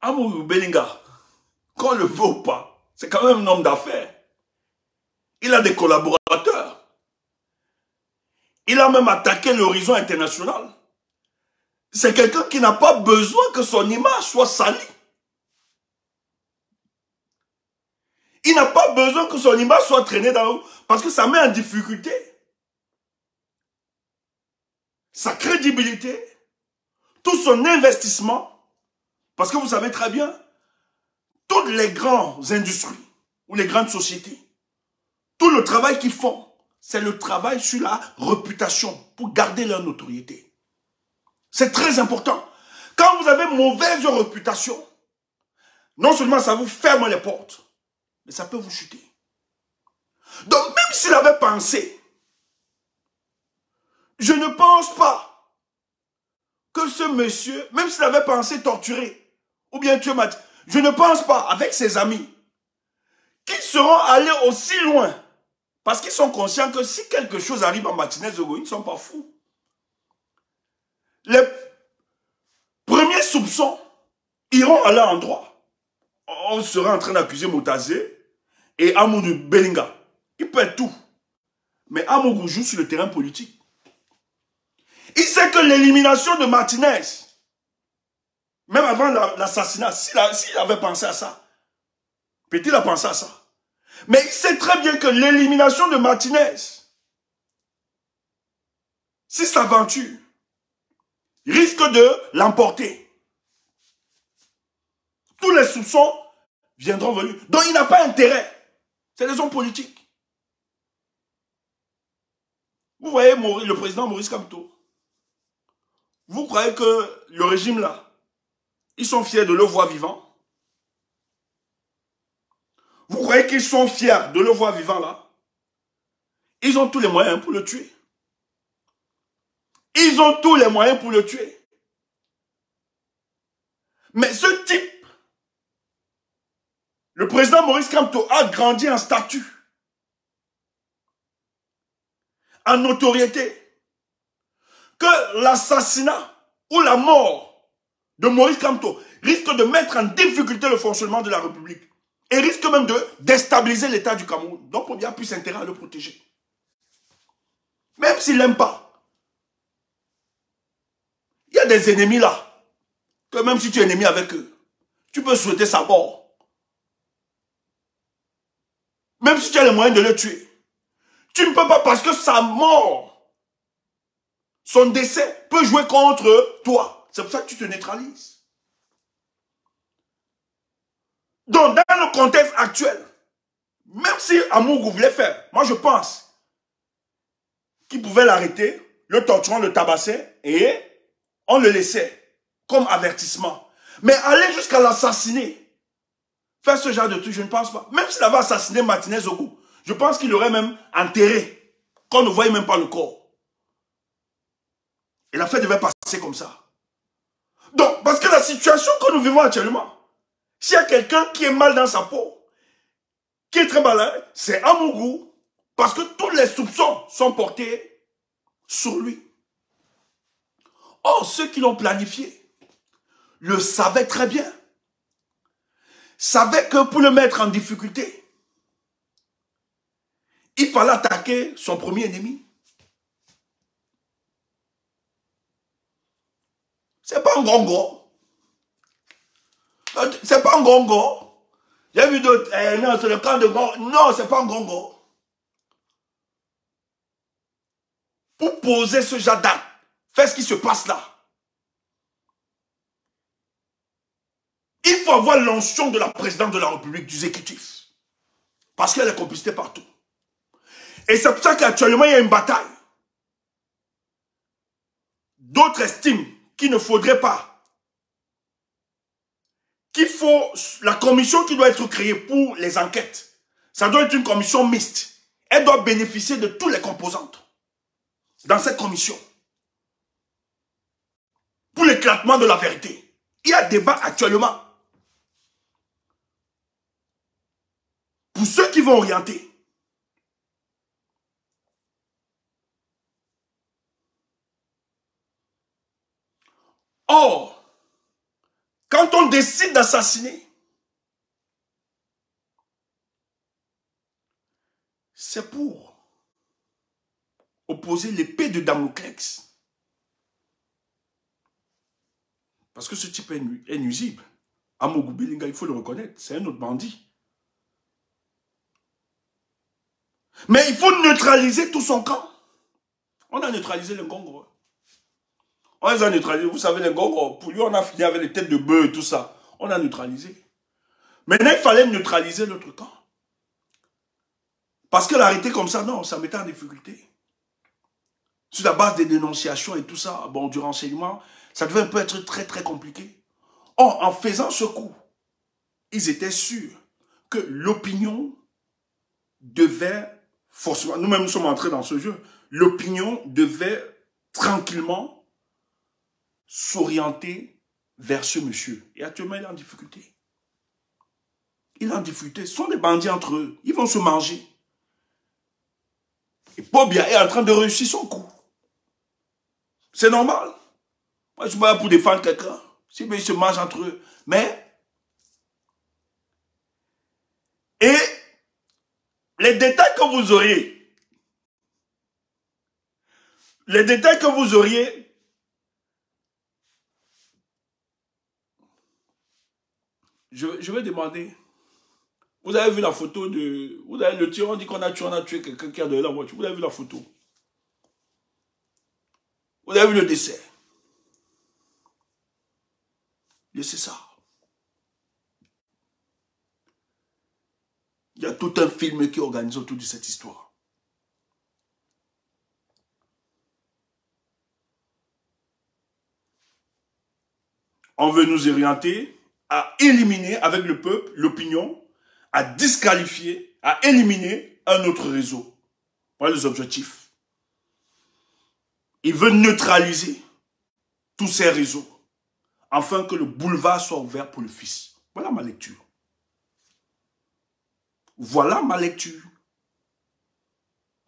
Amougou Belinga, qu'on le veut ou pas, c'est quand même un homme d'affaires. Il a des collaborateurs. Il a même attaqué l'horizon international. C'est quelqu'un qui n'a pas besoin que son image soit salie. Il n'a pas besoin que son image soit traînée dans l'eau parce que ça met en difficulté sa crédibilité, tout son investissement. Parce que vous savez très bien, toutes les grandes industries ou les grandes sociétés, tout le travail qu'ils font, c'est le travail sur la réputation pour garder leur notoriété. C'est très important. Quand vous avez mauvaise réputation, non seulement ça vous ferme les portes, mais ça peut vous chuter. Donc même s'il avait pensé, je ne pense pas que ce monsieur, même s'il avait pensé torturer, ou bien tuer Matinez, je ne pense pas, avec ses amis, qu'ils seront allés aussi loin. Parce qu'ils sont conscients que si quelque chose arrive à Martinez Zogo, ils ne sont pas fous. Les premiers soupçons iront à leur endroit. On sera en train d'accuser Moutazé et Amoudou Belinga. Il peut être tout. Mais Amoudou joue sur le terrain politique. Il sait que l'élimination de Martinez, même avant l'assassinat, s'il avait pensé à ça, peut-être il a pensé à ça. Mais il sait très bien que l'élimination de Martinez, si ça s'aventure, risque de l'emporter. Tous les soupçons viendront venir. Donc il n'a pas intérêt. C'est des hommes politiques. Vous voyez le président Maurice Kamto. Vous croyez que le régime là, ils sont fiers de le voir vivant? Vous croyez qu'ils sont fiers de le voir vivant là? Ils ont tous les moyens pour le tuer. Ils ont tous les moyens pour le tuer. Mais ce type, le président Maurice Kamto, a grandi en statut, en notoriété, que l'assassinat ou la mort de Maurice Kamto risque de mettre en difficulté le fonctionnement de la République et risque même de déstabiliser l'État du Cameroun. Donc, il y a plus intérêt à le protéger. Même s'il n'aime pas. Il y a des ennemis là, que même si tu es ennemi avec eux, tu peux souhaiter sa mort. Même si tu as les moyens de le tuer. Tu ne peux pas parce que sa mort, son décès peut jouer contre toi. C'est pour ça que tu te neutralises. Donc, dans le contexte actuel, même si Amougou voulait faire, moi je pense qu'il pouvait l'arrêter, le torturer, le tabasser et on le laissait comme avertissement. Mais aller jusqu'à l'assassiner, faire ce genre de truc, je ne pense pas. Même s'il avait assassiné Martinez Zogo, je pense qu'il aurait même enterré, qu'on ne voyait même pas le corps. Et l'affaire devait passer comme ça. Donc, parce que la situation que nous vivons actuellement, s'il y a quelqu'un qui est mal dans sa peau, qui est très malade, c'est Amougou, parce que tous les soupçons sont portés sur lui. Or, ceux qui l'ont planifié le savaient très bien. Savaient que pour le mettre en difficulté, il fallait attaquer son premier ennemi. C'est pas un gongo. C'est pas un gongo. J'ai vu d'autres. Non, c'est le camp de gongo. Non, c'est pas un gongo. Pour poser ce genre d'acte, faire ce qui se passe là, il faut avoir l'onction de la présidente de la République, du exécutif. Parce qu'il y a des complicités partout. Et c'est pour ça qu'actuellement, il y a une bataille. D'autres estiment qu'il ne faudrait pas. Qu'il faut la commission qui doit être créée pour les enquêtes. Ça doit être une commission mixte. Elle doit bénéficier de tous les composantes dans cette commission. Pour l'éclatement de la vérité. Il y a débat actuellement. Pour ceux qui vont orienter. Or, quand on décide d'assassiner, c'est pour opposer l'épée de Damoclès. Parce que ce type est nuisible. Amougou Belinga, il faut le reconnaître, c'est un autre bandit. Mais il faut neutraliser tout son camp. On a neutralisé les Ngongos. On les a neutralisés. Vous savez, les Ngongos, pour lui, on a fini avec les têtes de bœuf et tout ça. On a neutralisé. Maintenant, il fallait neutraliser l'autre camp. Parce que l'arrêter comme ça, non, ça mettait en difficulté. Sur la base des dénonciations et tout ça, bon, du renseignement, ça devait un peu être très, très compliqué. Or, en faisant ce coup, ils étaient sûrs que l'opinion devait forcément, nous-mêmes nous sommes entrés dans ce jeu, l'opinion devait tranquillement s'orienter vers ce monsieur. Et actuellement, il est en difficulté. Il est en difficulté. Ce sont des bandits entre eux. Ils vont se manger. Et Pobia est en train de réussir son coup. C'est normal. Moi, je ne suis pas là pour défendre quelqu'un. Si ils se mangent entre eux. Mais, et les détails que vous auriez, je vais demander. Vous avez vu la photo de... Vous avez le tir, on dit qu'on a tué quelqu'un qui a de la voiture. Vous avez vu la photo. Vous avez vu le décès. C'est ça. Il y a tout un film qui est organisé autour de cette histoire. On veut nous orienter à éliminer avec le peuple, l'opinion, à disqualifier, à éliminer un autre réseau. Voilà les objectifs. Il veut neutraliser tous ces réseaux, afin que le boulevard soit ouvert pour le fils. Voilà ma lecture. Voilà ma lecture.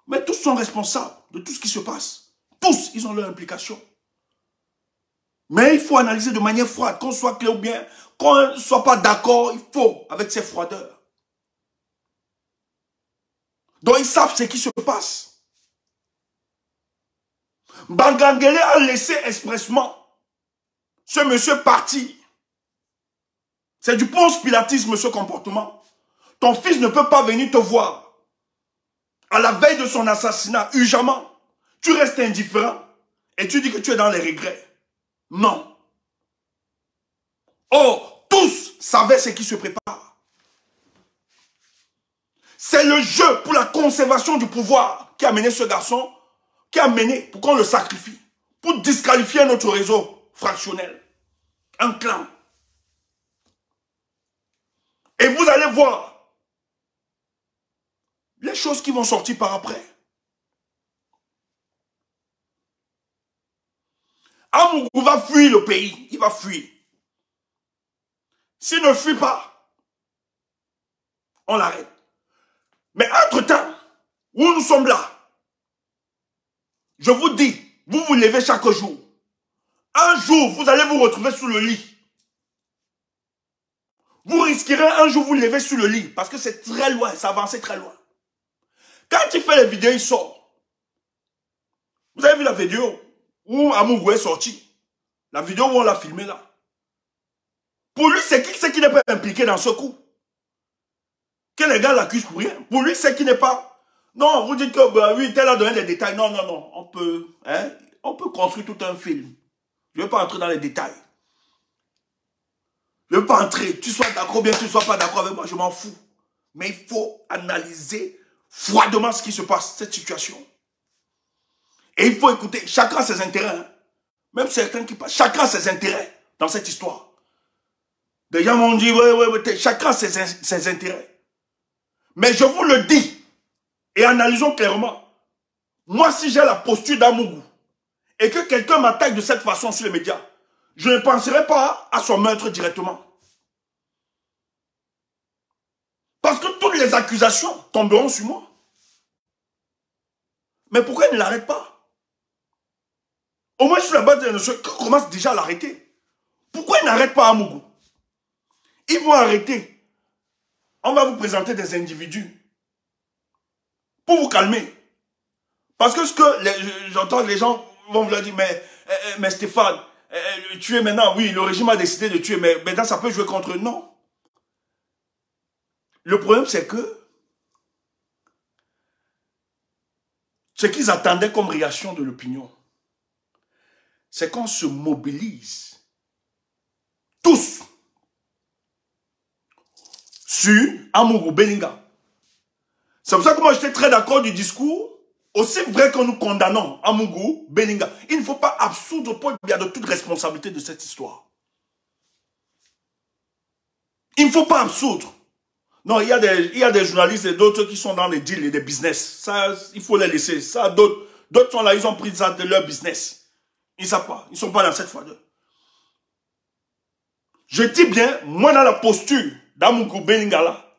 Mais tous sont responsables de tout ce qui se passe. Tous, ils ont leur implication. Mais il faut analyser de manière froide, qu'on soit clair ou bien, qu'on ne soit pas d'accord, il faut, avec ces froideurs. Donc ils savent ce qui se passe. Bangangele a laissé expressement ce monsieur partir. C'est du Ponce Pilatisme ce comportement. Ton fils ne peut pas venir te voir. À la veille de son assassinat, urgemment, tu restes indifférent et tu dis que tu es dans les regrets. Non. Or, tous savaient ce qui se prépare. C'est le jeu pour la conservation du pouvoir qui a mené ce garçon, qui a mené pour qu'on le sacrifie, pour disqualifier notre réseau fractionnel, un clan. Et vous allez voir les choses qui vont sortir par après. Amougou va fuir le pays, il va fuir. S'il ne fuit pas, on l'arrête. Mais entre-temps, où nous sommes là, je vous dis, vous vous levez chaque jour. Un jour, vous allez vous retrouver sous le lit. Vous risquerez un jour vous lever sur le lit, parce que c'est très loin, ça avance très loin. Quand il fait les vidéos, il sort. Vous avez vu la vidéo où Amougou est sorti? La vidéo où on l'a filmé là. Pour lui, c'est qui n'est pas impliqué dans ce coup. Que les gars l'accusent pour rien. Pour lui, c'est qui n'est pas... Non, vous dites que bah, oui, tel a donné les détails. Non, non, non. On peut construire tout un film. Je ne vais pas entrer dans les détails. Je ne veux pas entrer. Tu sois d'accord ou bien tu ne sois pas d'accord avec moi, je m'en fous. Mais il faut analyser froidement ce qui se passe, cette situation. Et il faut écouter. Chacun a ses intérêts. Hein. Même certains qui parlent. Chacun a ses intérêts dans cette histoire. Des gens m'ont dit, ouais, chacun a ses intérêts. Mais je vous le dis, et analysons clairement. Moi, si j'ai la posture d'Amougou, et que quelqu'un m'attaque de cette façon sur les médias, je ne penserai pas à son meurtre directement. Parce que toutes les accusations tomberont sur moi. Mais pourquoi il ne l'arrête pas? Au moins sur la base de notions, qu'on commence déjà à l'arrêter. Pourquoi il n'arrête pas Amougou? Ils vont arrêter. On va vous présenter des individus pour vous calmer. Parce que ce que j'entends, les gens vont vous dire, mais Stéphane, tuer maintenant, oui, le régime a décidé de tuer, mais maintenant ça peut jouer contre eux. Non. Le problème, c'est que Ce qu'ils attendaient comme réaction de l'opinion, c'est qu'on se mobilise tous sur Amougou Belinga. C'est pour ça que moi j'étais très d'accord du discours, aussi vrai que nous condamnons Amougou Belinga. Il ne faut pas absoudre Paul Biya de toute responsabilité de cette histoire. Il ne faut pas absoudre. Non, il y a des journalistes et d'autres qui sont dans les deals et des business. Ça, il faut les laisser. Ça, d'autres sont là, ils ont pris ça de leur business. Ils ne savent pas. Ils ne sont pas dans cette fois-là. Je dis bien, moi dans la posture d'Amougou Belinga là,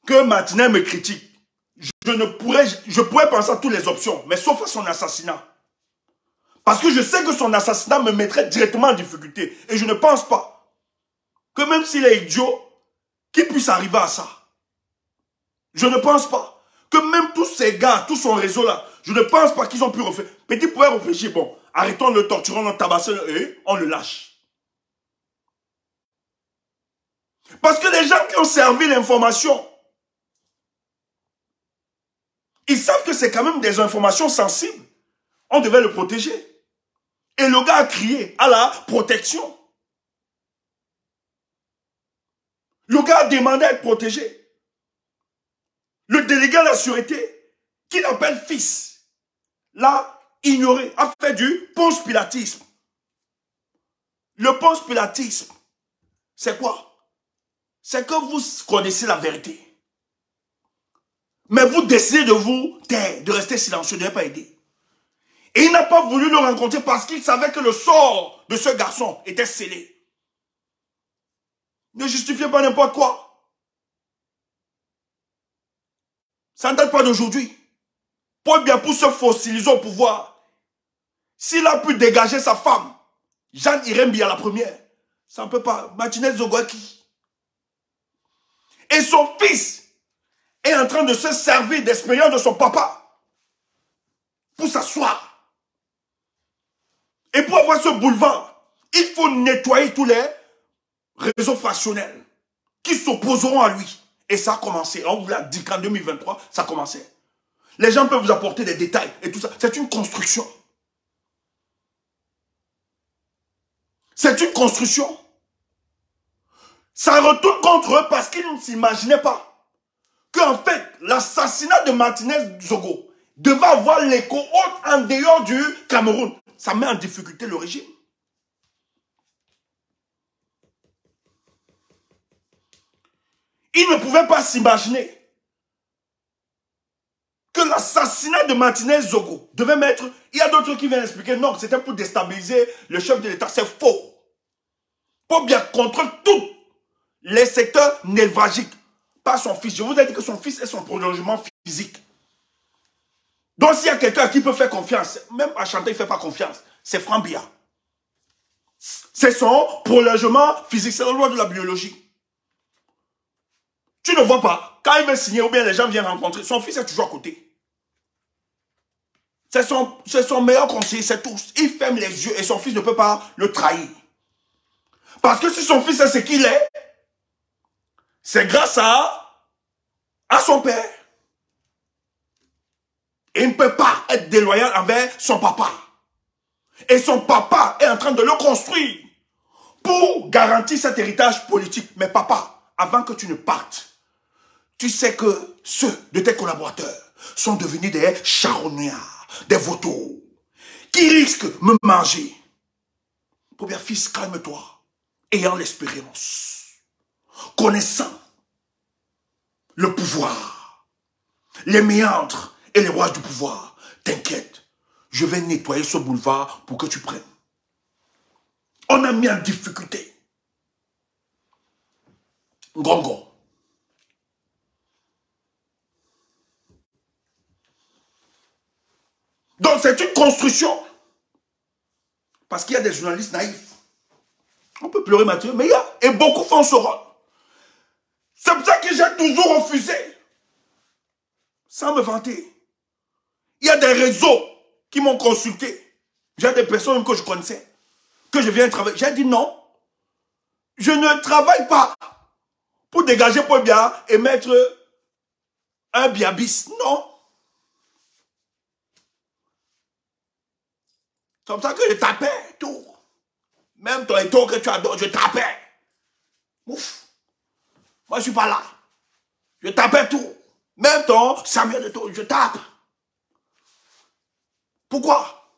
que Martinez me critique, je pourrais penser à toutes les options, mais sauf à son assassinat. Parce que je sais que son assassinat me mettrait directement en difficulté. Et je ne pense pas que même s'il est idiot, qu'il puisse arriver à ça. Je ne pense pas que même tous ces gars, tout son réseau là, je ne pense pas qu'ils ont pu refaire. Petit pourrait réfléchir, bon, arrêtons de le torturer, on le tabasse et on le lâche. Parce que les gens qui ont servi l'information, ils savent que c'est quand même des informations sensibles. On devait le protéger. Et le gars a crié à la protection. Le gars a demandé à être protégé. Le délégué à la sûreté, qu'il appelle fils, l'a ignoré, a fait du ponce-pilatisme. Le ponce-pilatisme, c'est quoi? C'est que vous connaissez la vérité. Mais vous décidez de vous taire, de rester silencieux, de ne pas aider. Et il n'a pas voulu le rencontrer parce qu'il savait que le sort de ce garçon était scellé. Ne justifiez pas n'importe quoi. Ça ne date pas d'aujourd'hui. Paul Biya pour se fossiliser au pouvoir. S'il a pu dégager sa femme, Jeanne Irene Biya la première, ça ne peut pas. Martinez Zogwaki. Et son fils est en train de se servir d'expérience de son papa pour s'asseoir. Et pour avoir ce boulevard, il faut nettoyer tous les réseaux fractionnels qui s'opposeront à lui. Et ça a commencé. On vous l'a dit qu'en 2023, ça a commencé. Les gens peuvent vous apporter des détails et tout ça. C'est une construction. C'est une construction. Ça retourne contre eux parce qu'ils ne s'imaginaient pas qu'en fait, l'assassinat de Martinez Zogo devait avoir l'écho en dehors du Cameroun. Ça met en difficulté le régime. Ils ne pouvaient pas s'imaginer que l'assassinat de Martinez Zogo devait mettre... Il y a d'autres qui viennent expliquer, non, c'était pour déstabiliser le chef de l'État. C'est faux. Pour bien contrôler tous les secteurs névralgiques par son fils. Je vous ai dit que son fils est son prolongement physique. Donc s'il y a quelqu'un qui peut faire confiance, même à chanter, il ne fait pas confiance, c'est Franck Biya. C'est son prolongement physique, c'est la loi de la biologie. Tu ne vois pas, quand il veut signer ou bien les gens viennent rencontrer, son fils est toujours à côté. C'est son meilleur conseiller, c'est tout. Il ferme les yeux et son fils ne peut pas le trahir. Parce que si son fils est ce qu'il est, c'est grâce à son père. Et il ne peut pas être déloyal envers son papa. Et son papa est en train de le construire pour garantir cet héritage politique. Mais papa, avant que tu ne partes, tu sais que ceux de tes collaborateurs sont devenus des charognards, des vautours, qui risquent de me manger. Pour bien, fils, calme-toi. Ayant l'expérience, connaissant le pouvoir, les méandres et les rois du pouvoir, t'inquiète, je vais nettoyer ce boulevard pour que tu prennes. On a mis en difficulté Ngongo. Donc c'est une construction. Parce qu'il y a des journalistes naïfs. On peut pleurer Mathieu, mais il y a, et beaucoup font ce rôle. C'est pour ça que j'ai toujours refusé, sans me vanter. Il y a des réseaux qui m'ont consulté. J'ai des personnes que je connaissais, que je viens travailler. J'ai dit non, je ne travaille pas pour dégager Paul Biya et mettre un biabis. Non. C'est comme ça que je tapais tout. Même ton étau que tu adores, je tapais. Ouf. Moi, je suis pas là. Je tapais tout. Même ton Samuel Eto'o, je tape. Pourquoi?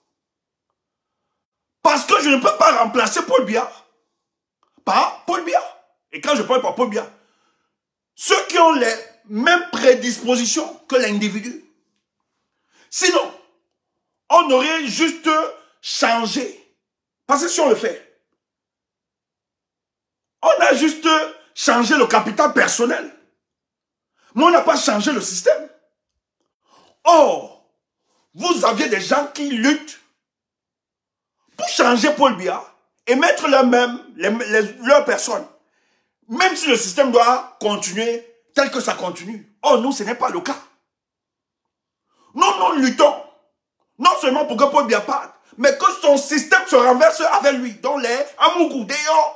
Parce que je ne peux pas remplacer Paul Biya par Paul Biya. Et quand je parle par Paul Biya, ceux qui ont les mêmes prédispositions que l'individu. Sinon, on aurait juste changé. Parce que si on le fait, on a juste changé le capital personnel. Mais on n'a pas changé le système. Or, vous aviez des gens qui luttent pour changer Paul Biya et mettre leur personne. Même si le système doit continuer tel que ça continue. Or, nous, ce n'est pas le cas. Nous luttons. Non seulement pour que Paul Biya parte, mais que son système se renverse avec lui. Donc les Amougou, dehors.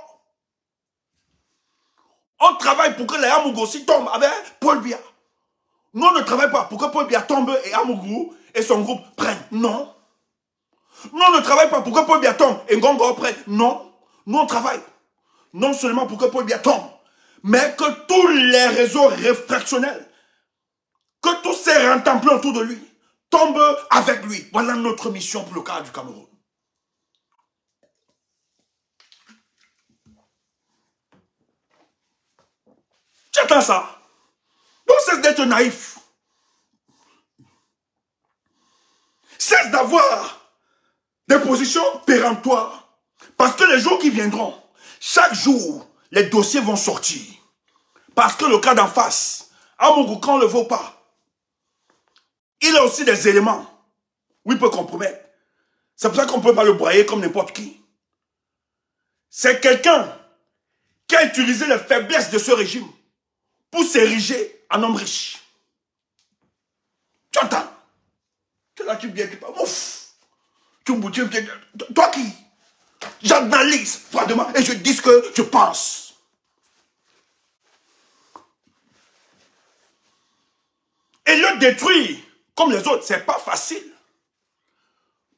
On travaille pour que les Amougou aussi tombent avec Paul Biya. Nous, on ne travaille pas pour que Paul Biya tombe et Amougou et son groupe prennent. Non. Nous, on ne travaille pas pour que Paul Biya tombe et Ngongo prenne. Non. Nous, on travaille non seulement pour que Paul Biya tombe, mais que tous les réseaux réfractionnels, que tous ces rentemplants autour de lui, tombent avec lui. Voilà notre mission pour le cas du Cameroun. Tu attends ça? Donc cesse d'être naïf. Cesse d'avoir des positions péremptoires. Parce que les jours qui viendront, chaque jour, les dossiers vont sortir. Parce que le cas d'en face, Amougou, quand on ne le vaut pas, il a aussi des éléments où il peut compromettre. C'est pour ça qu'on ne peut pas le broyer comme n'importe qui. C'est quelqu'un qui a utilisé les faiblesses de ce régime pour s'ériger en homme riche. Tu entends? Tu es là, tu viens, tu parles. Ouf! Toi qui? J'analyse froidement et je dis ce que je pense. Et le détruire comme les autres, c'est pas facile.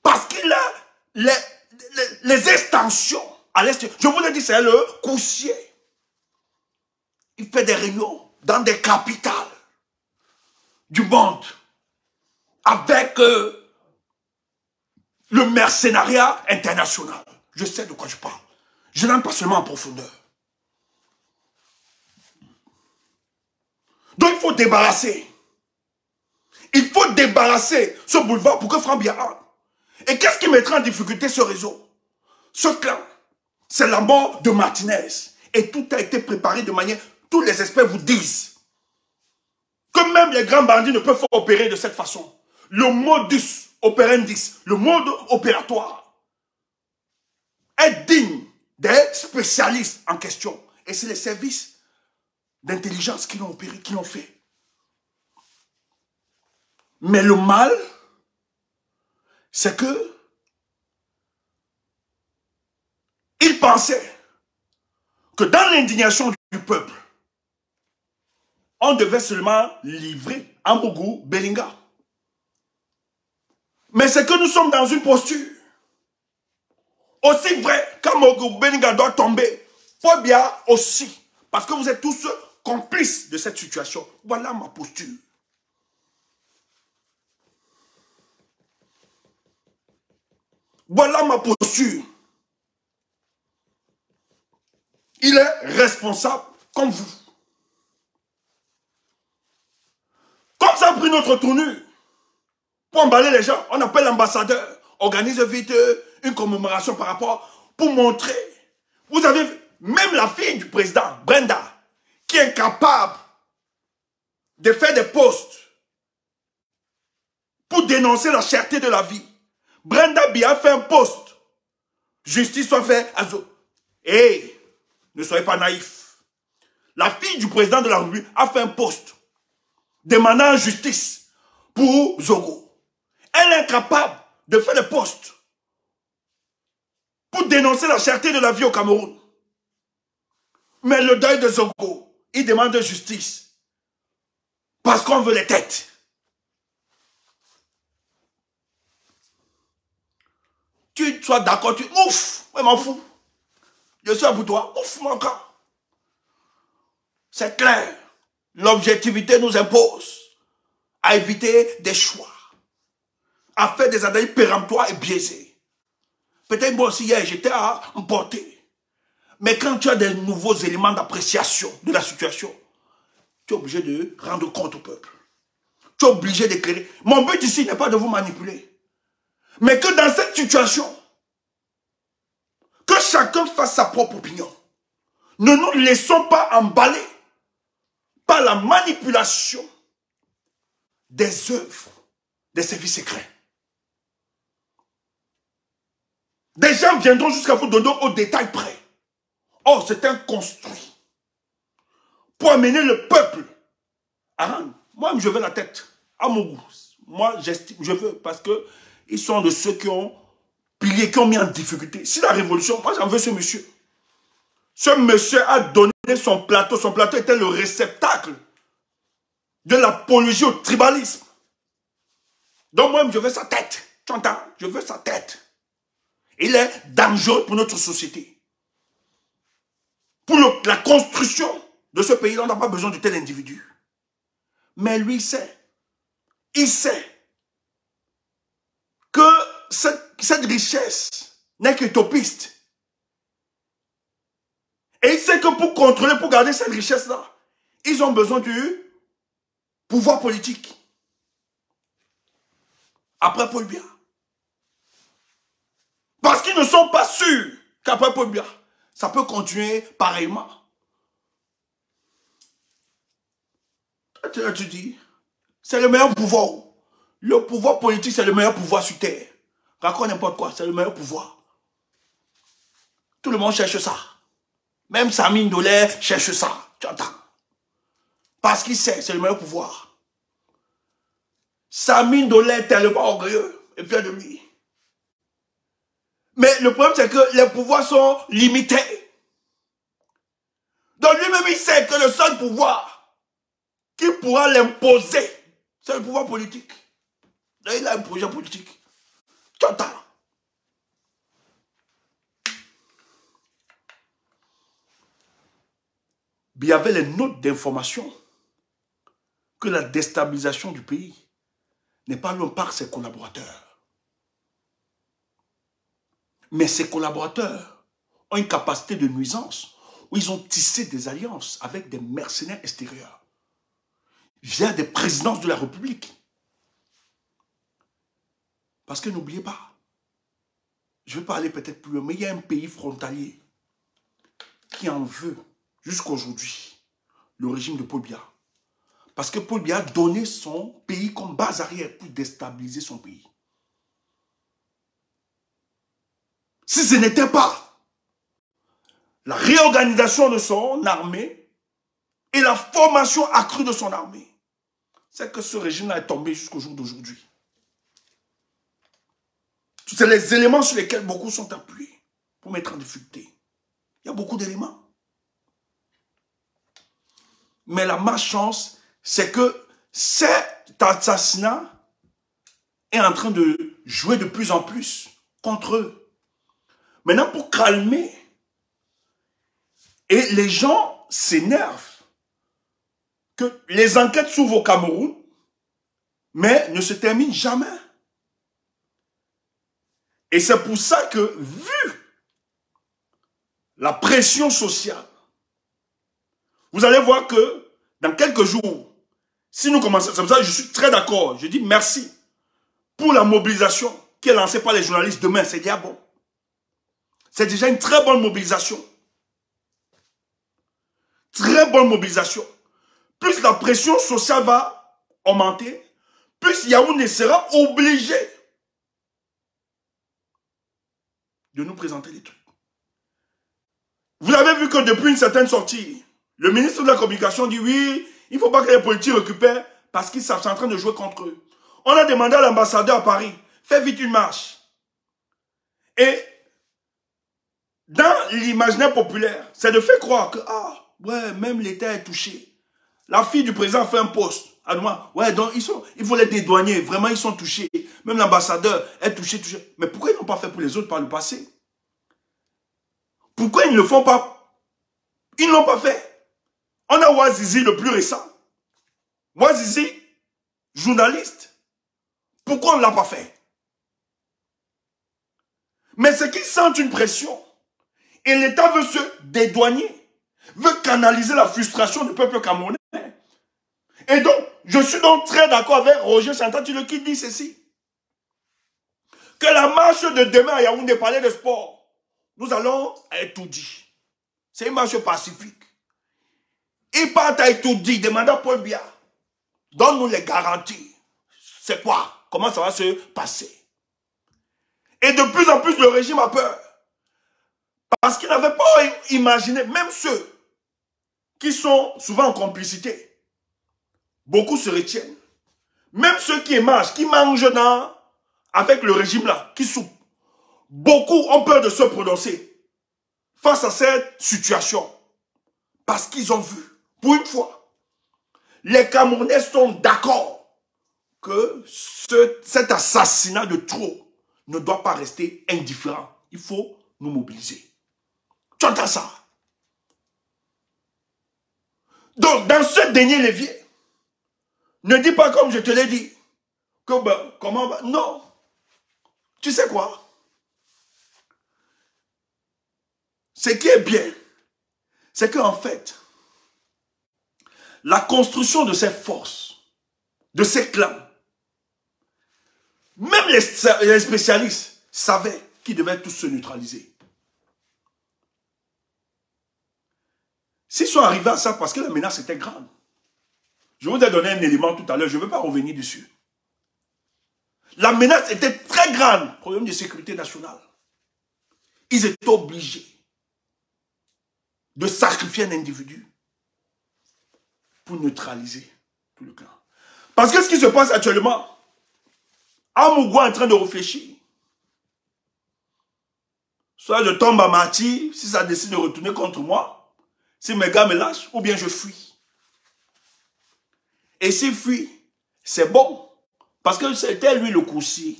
Parce qu'il a les extensions à l'est. Je vous l'ai dit, c'est le coursier. Il fait des réunions dans des capitales du monde avec le mercenariat international. Je sais de quoi je parle. Je n'aime pas seulement en profondeur. Donc il faut débarrasser. Il faut débarrasser ce boulevard pour que Franck Biya entre. Et qu'est-ce qui mettra en difficulté ce réseau? Ce clan, c'est la mort de Martinez. Et tout a été préparé de manière... Tous les experts vous disent que même les grands bandits ne peuvent pas opérer de cette façon. Le modus operandi, le mode opératoire, est digne des spécialistes en question. Et c'est les services d'intelligence qui l'ont opéré, qui l'ont fait. Mais le mal, c'est que ils pensaient que dans l'indignation du peuple, on devait seulement livrer Amougou, Belinga. Mais c'est que nous sommes dans une posture. Aussi vrai qu'Amougou, Belinga doit tomber, Paul Biya aussi. Parce que vous êtes tous complices de cette situation. Voilà ma posture. Voilà ma posture. Il est responsable comme vous. Comme ça a pris notre tournure, pour emballer les gens, on appelle l'ambassadeur, organise vite une commémoration par rapport, pour montrer. Vous avez vu, même la fille du président, Brenda, qui est incapable de faire des posts pour dénoncer la cherté de la vie. Brenda Biya fait un post. Justice soit faite à Zogo. Hey, ne soyez pas naïfs. La fille du président de la République a fait un post demandant justice pour Zogo. Elle est incapable de faire des posts pour dénoncer la cherté de la vie au Cameroun. Mais le deuil de Zogo, il demande justice parce qu'on veut les têtes. Tu sois d'accord, tu ouf, moi m'en fous. Je suis pour toi, ouf, mon gars. C'est clair. L'objectivité nous impose à éviter des choix, à faire des analyses péremptoires et biaisées. Peut-être moi aussi hier, j'étais à emporter. Mais quand tu as des nouveaux éléments d'appréciation de la situation, tu es obligé de rendre compte au peuple. Tu es obligé d'éclairer. Mon but ici n'est pas de vous manipuler. Mais que dans cette situation, que chacun fasse sa propre opinion. Ne nous laissons pas emballer par la manipulation des œuvres des services secrets. Des gens viendront jusqu'à vous donner au détail près. Or, c'est un construit pour amener le peuple à rendre. Moi, je veux la tête à mon goût. Moi, j'estime, je veux, parce que ils sont de ceux qui ont plié, qui ont mis en difficulté. Si la révolution, moi j'en veux ce monsieur. Ce monsieur a donné son plateau. Son plateau était le réceptacle de l'apologie au tribalisme. Donc moi, je veux sa tête. Tu entends? Je veux sa tête. Il est dangereux pour notre société. Pour la construction de ce pays, on n'a pas besoin de tel individu. Mais lui, il sait que cette richesse n'est qu'utopiste. Et il sait que pour contrôler, pour garder cette richesse-là, ils ont besoin du pouvoir politique. Après Paul Biya. Parce qu'ils ne sont pas sûrs qu'après Paul Biya, ça peut continuer pareillement. Tu dis, c'est le meilleur pouvoir. Le pouvoir politique, c'est le meilleur pouvoir sur terre. Raconte n'importe quoi, c'est le meilleur pouvoir. Tout le monde cherche ça. Même Samine Dolé cherche ça. Tu entends? Parce qu'il sait, c'est le meilleur pouvoir. Samine Dolé est tellement orgueilleux et fier de lui. Mais le problème, c'est que les pouvoirs sont limités. Donc lui-même, il sait que le seul pouvoir qui pourra l'imposer, c'est le pouvoir politique. Donc il a un projet politique. Tu entends? Il y avait les notes d'information que la déstabilisation du pays n'est pas l'un par ses collaborateurs. Mais ces collaborateurs ont une capacité de nuisance où ils ont tissé des alliances avec des mercenaires extérieurs via des présidences de la République. Parce que n'oubliez pas, je vais parler peut-être plus loin, mais il y a un pays frontalier qui en veut jusqu'à aujourd'hui le régime de Paul Biya. Parce que Paul Biya a donné son pays comme base arrière pour déstabiliser son pays. Si ce n'était pas la réorganisation de son armée et la formation accrue de son armée, c'est que ce régime-là est tombé jusqu'au jour d'aujourd'hui. C'est les éléments sur lesquels beaucoup sont appuyés pour mettre en difficulté. Il y a beaucoup d'éléments. Mais la malchance, c'est que cet assassinat est en train de jouer de plus en plus contre eux. Maintenant, pour calmer, et les gens s'énervent que les enquêtes s'ouvrent au Cameroun, mais ne se terminent jamais. Et c'est pour ça que, vu la pression sociale, vous allez voir que dans quelques jours, si nous commençons, c'est pour ça que je suis très d'accord, je dis merci pour la mobilisation qui est lancée par les journalistes demain, c'est déjà bon. C'est déjà une très bonne mobilisation. Très bonne mobilisation. Plus la pression sociale va augmenter, plus Yaoundé sera obligé de nous présenter des trucs. Vous avez vu que depuis une certaine sortie, le ministre de la Communication dit oui, il ne faut pas que les politiques récupèrent parce qu'ils sont en train de jouer contre eux. On a demandé à l'ambassadeur à Paris, fais vite une marche. Et dans l'imaginaire populaire, c'est de faire croire que, ah, ouais, même l'État est touché. La fille du président fait un post. à demain. Ouais, donc il faut les dédouaner. Vraiment, ils sont touchés. Même l'ambassadeur est touché. Mais pourquoi ils n'ont pas fait pour les autres par le passé? Pourquoi ils ne le font pas? Ils ne l'ont pas fait. On a Ouazizi le plus récent. Ouazizi, journaliste. Pourquoi on ne l'a pas fait? Mais c'est qu'ils sentent une pression. Et l'État veut se dédouaner. Veut canaliser la frustration du peuple camerounais. Et donc, je suis donc très d'accord avec Roger Chantatule qui dit ceci. Que la marche de demain à Yaoundé, Palais de Sport, nous allons à Etoudi. C'est une marche pacifique. Ils partent à Etoudi, demandent à Paul Biya. Donne-nous les garanties. C'est quoi? Comment ça va se passer? Et de plus en plus, le régime a peur. Parce qu'il n'avait pas imaginé, même ceux qui sont souvent en complicité, beaucoup se retiennent. Même ceux qui émargent, qui mangent avec le régime là, qui soupent, beaucoup ont peur de se prononcer face à cette situation. Parce qu'ils ont vu, pour une fois, les Camerounais sont d'accord que cet assassinat de trop ne doit pas rester indifférent. Il faut nous mobiliser. Tu entends ça? Donc, dans ce dernier levier, ne dis pas comme je te l'ai dit, que ben, comment va... Non. Tu sais quoi? Ce qui est bien, c'est qu'en fait, la construction de ces forces, de ces clans, même les spécialistes savaient qu'ils devaient tous se neutraliser. S'ils sont arrivés à ça parce que la menace était grande. Je vous ai donné un élément tout à l'heure, je ne veux pas revenir dessus. La menace était très grande, problème de sécurité nationale. Ils étaient obligés de sacrifier un individu pour neutraliser tout le clan. Parce que ce qui se passe actuellement, Amougou est en train de réfléchir. Soit je tombe à martyr, si ça décide de retourner contre moi, si mes gars me lâchent, ou bien je fuis. Et s'il fuit, c'est bon. Parce que c'était lui le coursier.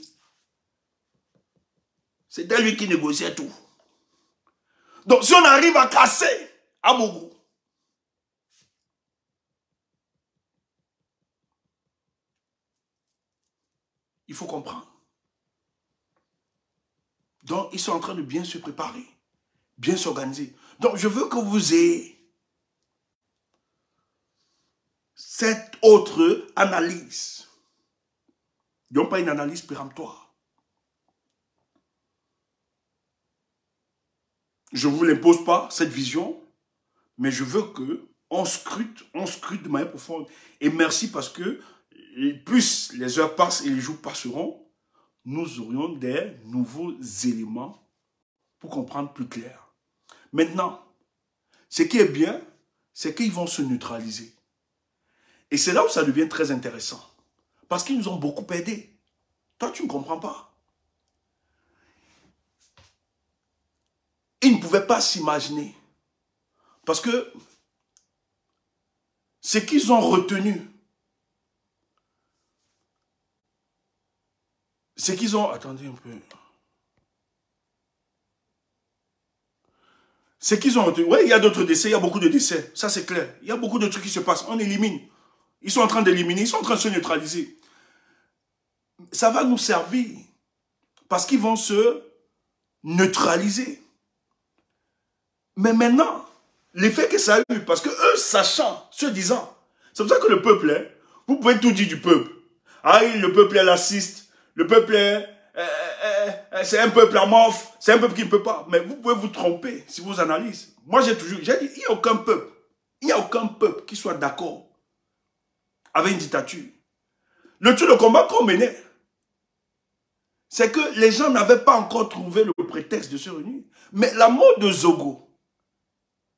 C'était lui qui négociait tout. Donc si on arrive à casser Amougou, il faut comprendre. Donc, ils sont en train de bien se préparer, bien s'organiser. Donc, je veux que vous ayez cette autre analyse. Non pas une analyse péremptoire. Je ne vous l'impose pas, cette vision, mais je veux qu'on scrute de manière profonde. Et merci parce que plus les heures passent et les jours passeront, nous aurions des nouveaux éléments pour comprendre plus clair. Maintenant, ce qui est bien, c'est qu'ils vont se neutraliser. Et c'est là où ça devient très intéressant. Parce qu'ils nous ont beaucoup aidés. Toi, tu ne comprends pas. Ils ne pouvaient pas s'imaginer. Parce que ce qu'ils ont retenu, c'est qu'ils ont... Attendez un peu. C'est qu'ils ont retenu... Oui, il y a d'autres décès, il y a beaucoup de décès. Ça, c'est clair. Il y a beaucoup de trucs qui se passent. On élimine. Ils sont en train d'éliminer. Ils sont en train de se neutraliser. Ça va nous servir. Parce qu'ils vont se neutraliser. Mais maintenant, l'effet que ça a eu, parce que eux, sachant, se disant, c'est pour ça que le peuple, vous pouvez tout dire du peuple. Ah, le peuple est lassiste. Le peuple c'est un peuple amorphe, c'est un peuple qui ne peut pas. Mais vous pouvez vous tromper si vous analysez. Moi, j'ai dit, il n'y a aucun peuple. Il n'y a aucun peuple qui soit d'accord avec une dictature. Le combat qu'on menait, c'est que les gens n'avaient pas encore trouvé le prétexte de se réunir. Mais la mort de Zogo,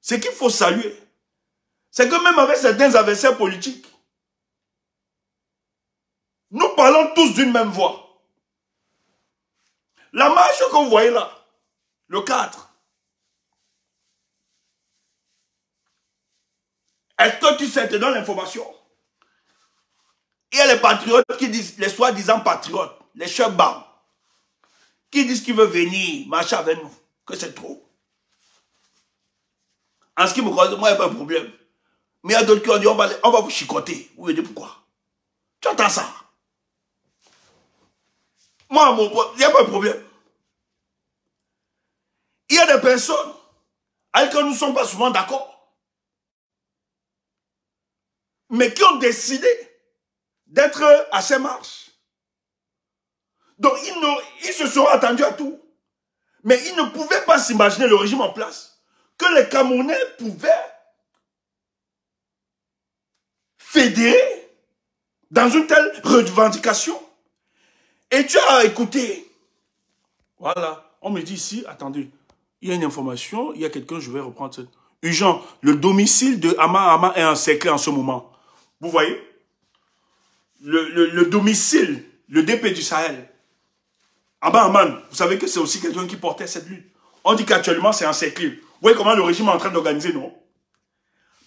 ce qu'il faut saluer, c'est que même avec certains adversaires politiques, nous parlons tous d'une même voix. La marche que vous voyez là, le 4, est-ce que tu sais, te donnes l'information? Il y a les patriotes qui disent, les soi-disant patriotes, les chebas, qui disent qu'ils veulent venir marcher avec nous, que c'est trop. En ce qui me concerne, moi, il n'y a pas de problème. Mais il y a d'autres qui ont dit, on va vous chicoter. Vous voyez pourquoi? Tu entends ça? Moi, il n'y a pas de problème. Il y a des personnes avec qui nous ne sommes pas souvent d'accord, mais qui ont décidé d'être à ces marches. Donc, ils se sont attendus à tout. Mais ils ne pouvaient pas s'imaginer le régime en place. Que les Camerounais pouvaient fédérer dans une telle revendication. Et tu as écouté. Voilà. On me dit ici, attendez, il y a une information, il y a quelqu'un, je vais reprendre cette. Urgent, le domicile de Ama est encerclé en ce moment. Vous voyez? Le domicile, le DP du Sahel. Aman, vous savez que c'est aussi quelqu'un qui portait cette lutte. On dit qu'actuellement c'est encerclé. Vous voyez comment le régime est en train d'organiser, non?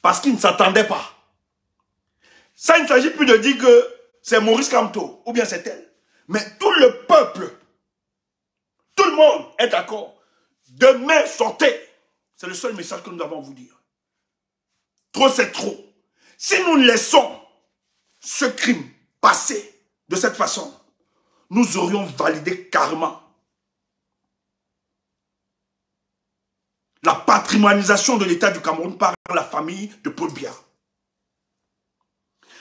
Parce qu'il ne s'attendait pas. Ça, il ne s'agit plus de dire que c'est Maurice Kamto, ou bien c'est elle. Mais tout le peuple, tout le monde est d'accord. Demain, sortez. C'est le seul message que nous avons à vous dire. Trop, c'est trop. Si nous laissons ce crime passer de cette façon, nous aurions validé carrément la patrimonialisation de l'État du Cameroun par la famille de Paul Biya.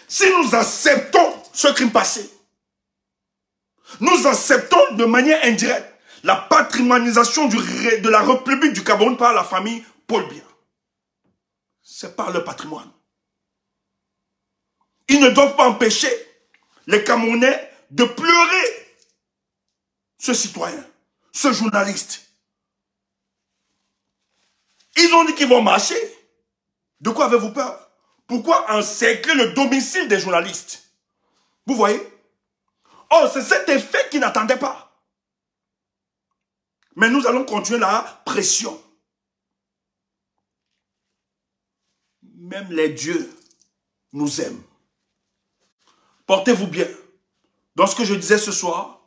Si nous acceptons ce crime passé, nous acceptons de manière indirecte la patrimonialisation de la République du Cameroun par la famille Paul Biya. C'est par le patrimoine. Ils ne doivent pas empêcher les Camerounais de pleurer ce citoyen, ce journaliste. Ils ont dit qu'ils vont marcher. De quoi avez-vous peur? Pourquoi encercler le domicile des journalistes? Vous voyez? Oh, c'est cet effet qu'ils n'attendaient pas. Mais nous allons continuer la pression. Même les dieux nous aiment. Portez-vous bien. Dans ce que je disais ce soir,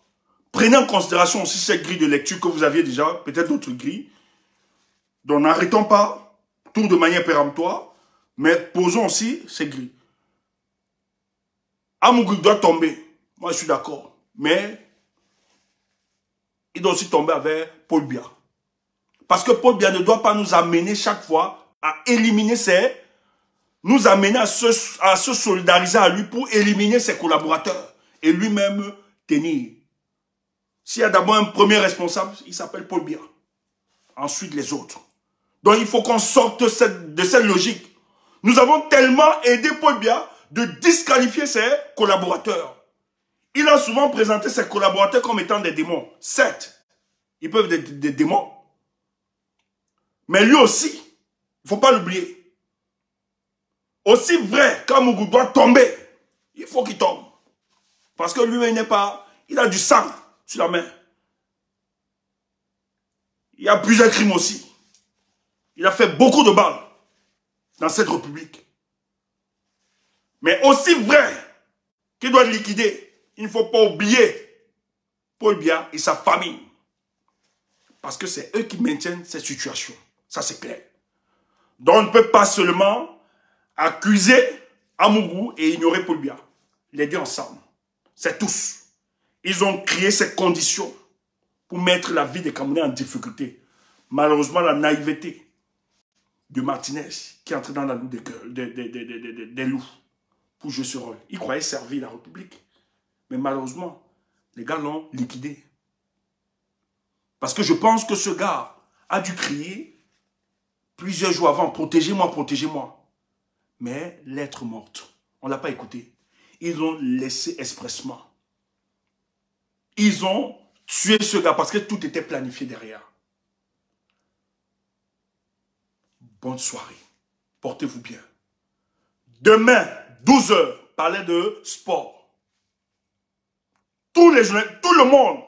prenez en considération aussi cette grille de lecture que vous aviez déjà, peut-être d'autres grilles. Donc n'arrêtons pas tout de manière péremptoire, mais posons aussi ces grilles. Amougou doit tomber. Moi, je suis d'accord. Mais il doit aussi tomber avec Paul Biya. Parce que Paul Biya ne doit pas nous amener chaque fois à éliminer nous amener à se solidariser à lui pour éliminer ses collaborateurs et lui-même tenir. S'il y a d'abord un premier responsable, il s'appelle Paul Biya. Ensuite, les autres. Donc, il faut qu'on sorte de cette logique. Nous avons tellement aidé Paul Biya de disqualifier ses collaborateurs. Il a souvent présenté ses collaborateurs comme étant des démons. Certes, ils peuvent être des démons. Mais lui aussi, il ne faut pas l'oublier. Aussi vrai qu'Amougou doit tomber, il faut qu'il tombe. Parce que lui, il a du sang sur la main. Il y a plusieurs crimes aussi. Il a fait beaucoup de balles dans cette république. Mais aussi vrai qu'il doit liquider, il ne faut pas oublier Paul Biya et sa famille. Parce que c'est eux qui maintiennent cette situation. Ça, c'est clair. Donc, on ne peut pas seulement accuser Amougou et ignorer Paul Biya. Les deux ensemble. C'est tous. Ils ont créé ces conditions pour mettre la vie des Camerounais en difficulté. Malheureusement, la naïveté de Martinez qui est entré dans la loupe des loups pour jouer ce rôle. Il croyait servir la République. Mais malheureusement, les gars l'ont liquidé. Parce que je pense que ce gars a dû crier plusieurs jours avant, protégez-moi, protégez-moi. Mais l'être morte, on ne l'a pas écouté. Ils ont laissé expressement. Ils ont tué ce gars parce que tout était planifié derrière. Bonne soirée. Portez-vous bien. Demain, 12 h, parler de sport. Tout le monde,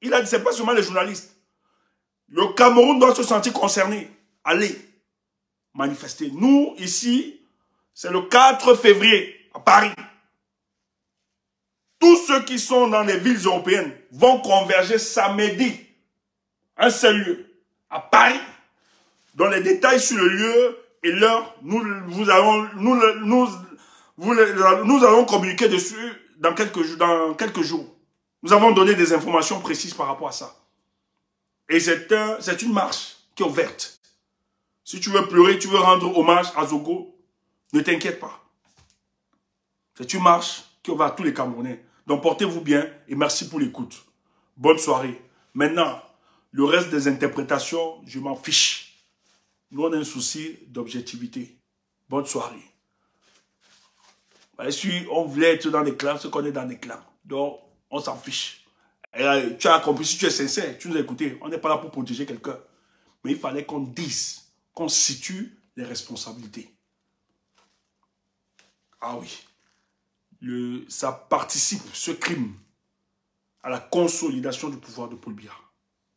il a dit, c'est pas seulement les journalistes. Le Cameroun doit se sentir concerné. Allez, manifester. Nous, ici, c'est le 4 février, à Paris. tous ceux qui sont dans les villes européennes vont converger samedi. Un seul lieu, à Paris. Dans les détails sur le lieu et l'heure, nous allons communiquer dessus dans quelques jours. Nous avons donné des informations précises par rapport à ça. Et c'est une marche qui est ouverte. Si tu veux pleurer, tu veux rendre hommage à Zogo, ne t'inquiète pas. C'est une marche qui est ouverte à tous les Camerounais. Donc portez-vous bien et merci pour l'écoute. Bonne soirée. Maintenant, le reste des interprétations, je m'en fiche. Nous, on a un souci d'objectivité. Bonne soirée. Si on voulait être dans des clans, c'est qu'on est dans des clans. Donc, on s'en fiche. Et, tu as compris, si tu es sincère, tu nous as écouté. On n'est pas là pour protéger quelqu'un. Mais il fallait qu'on dise, qu'on situe les responsabilités. Ah oui. Ça participe, ce crime, à la consolidation du pouvoir de Paul Biya.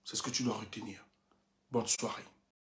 C'est ce que tu dois retenir. Bonne soirée.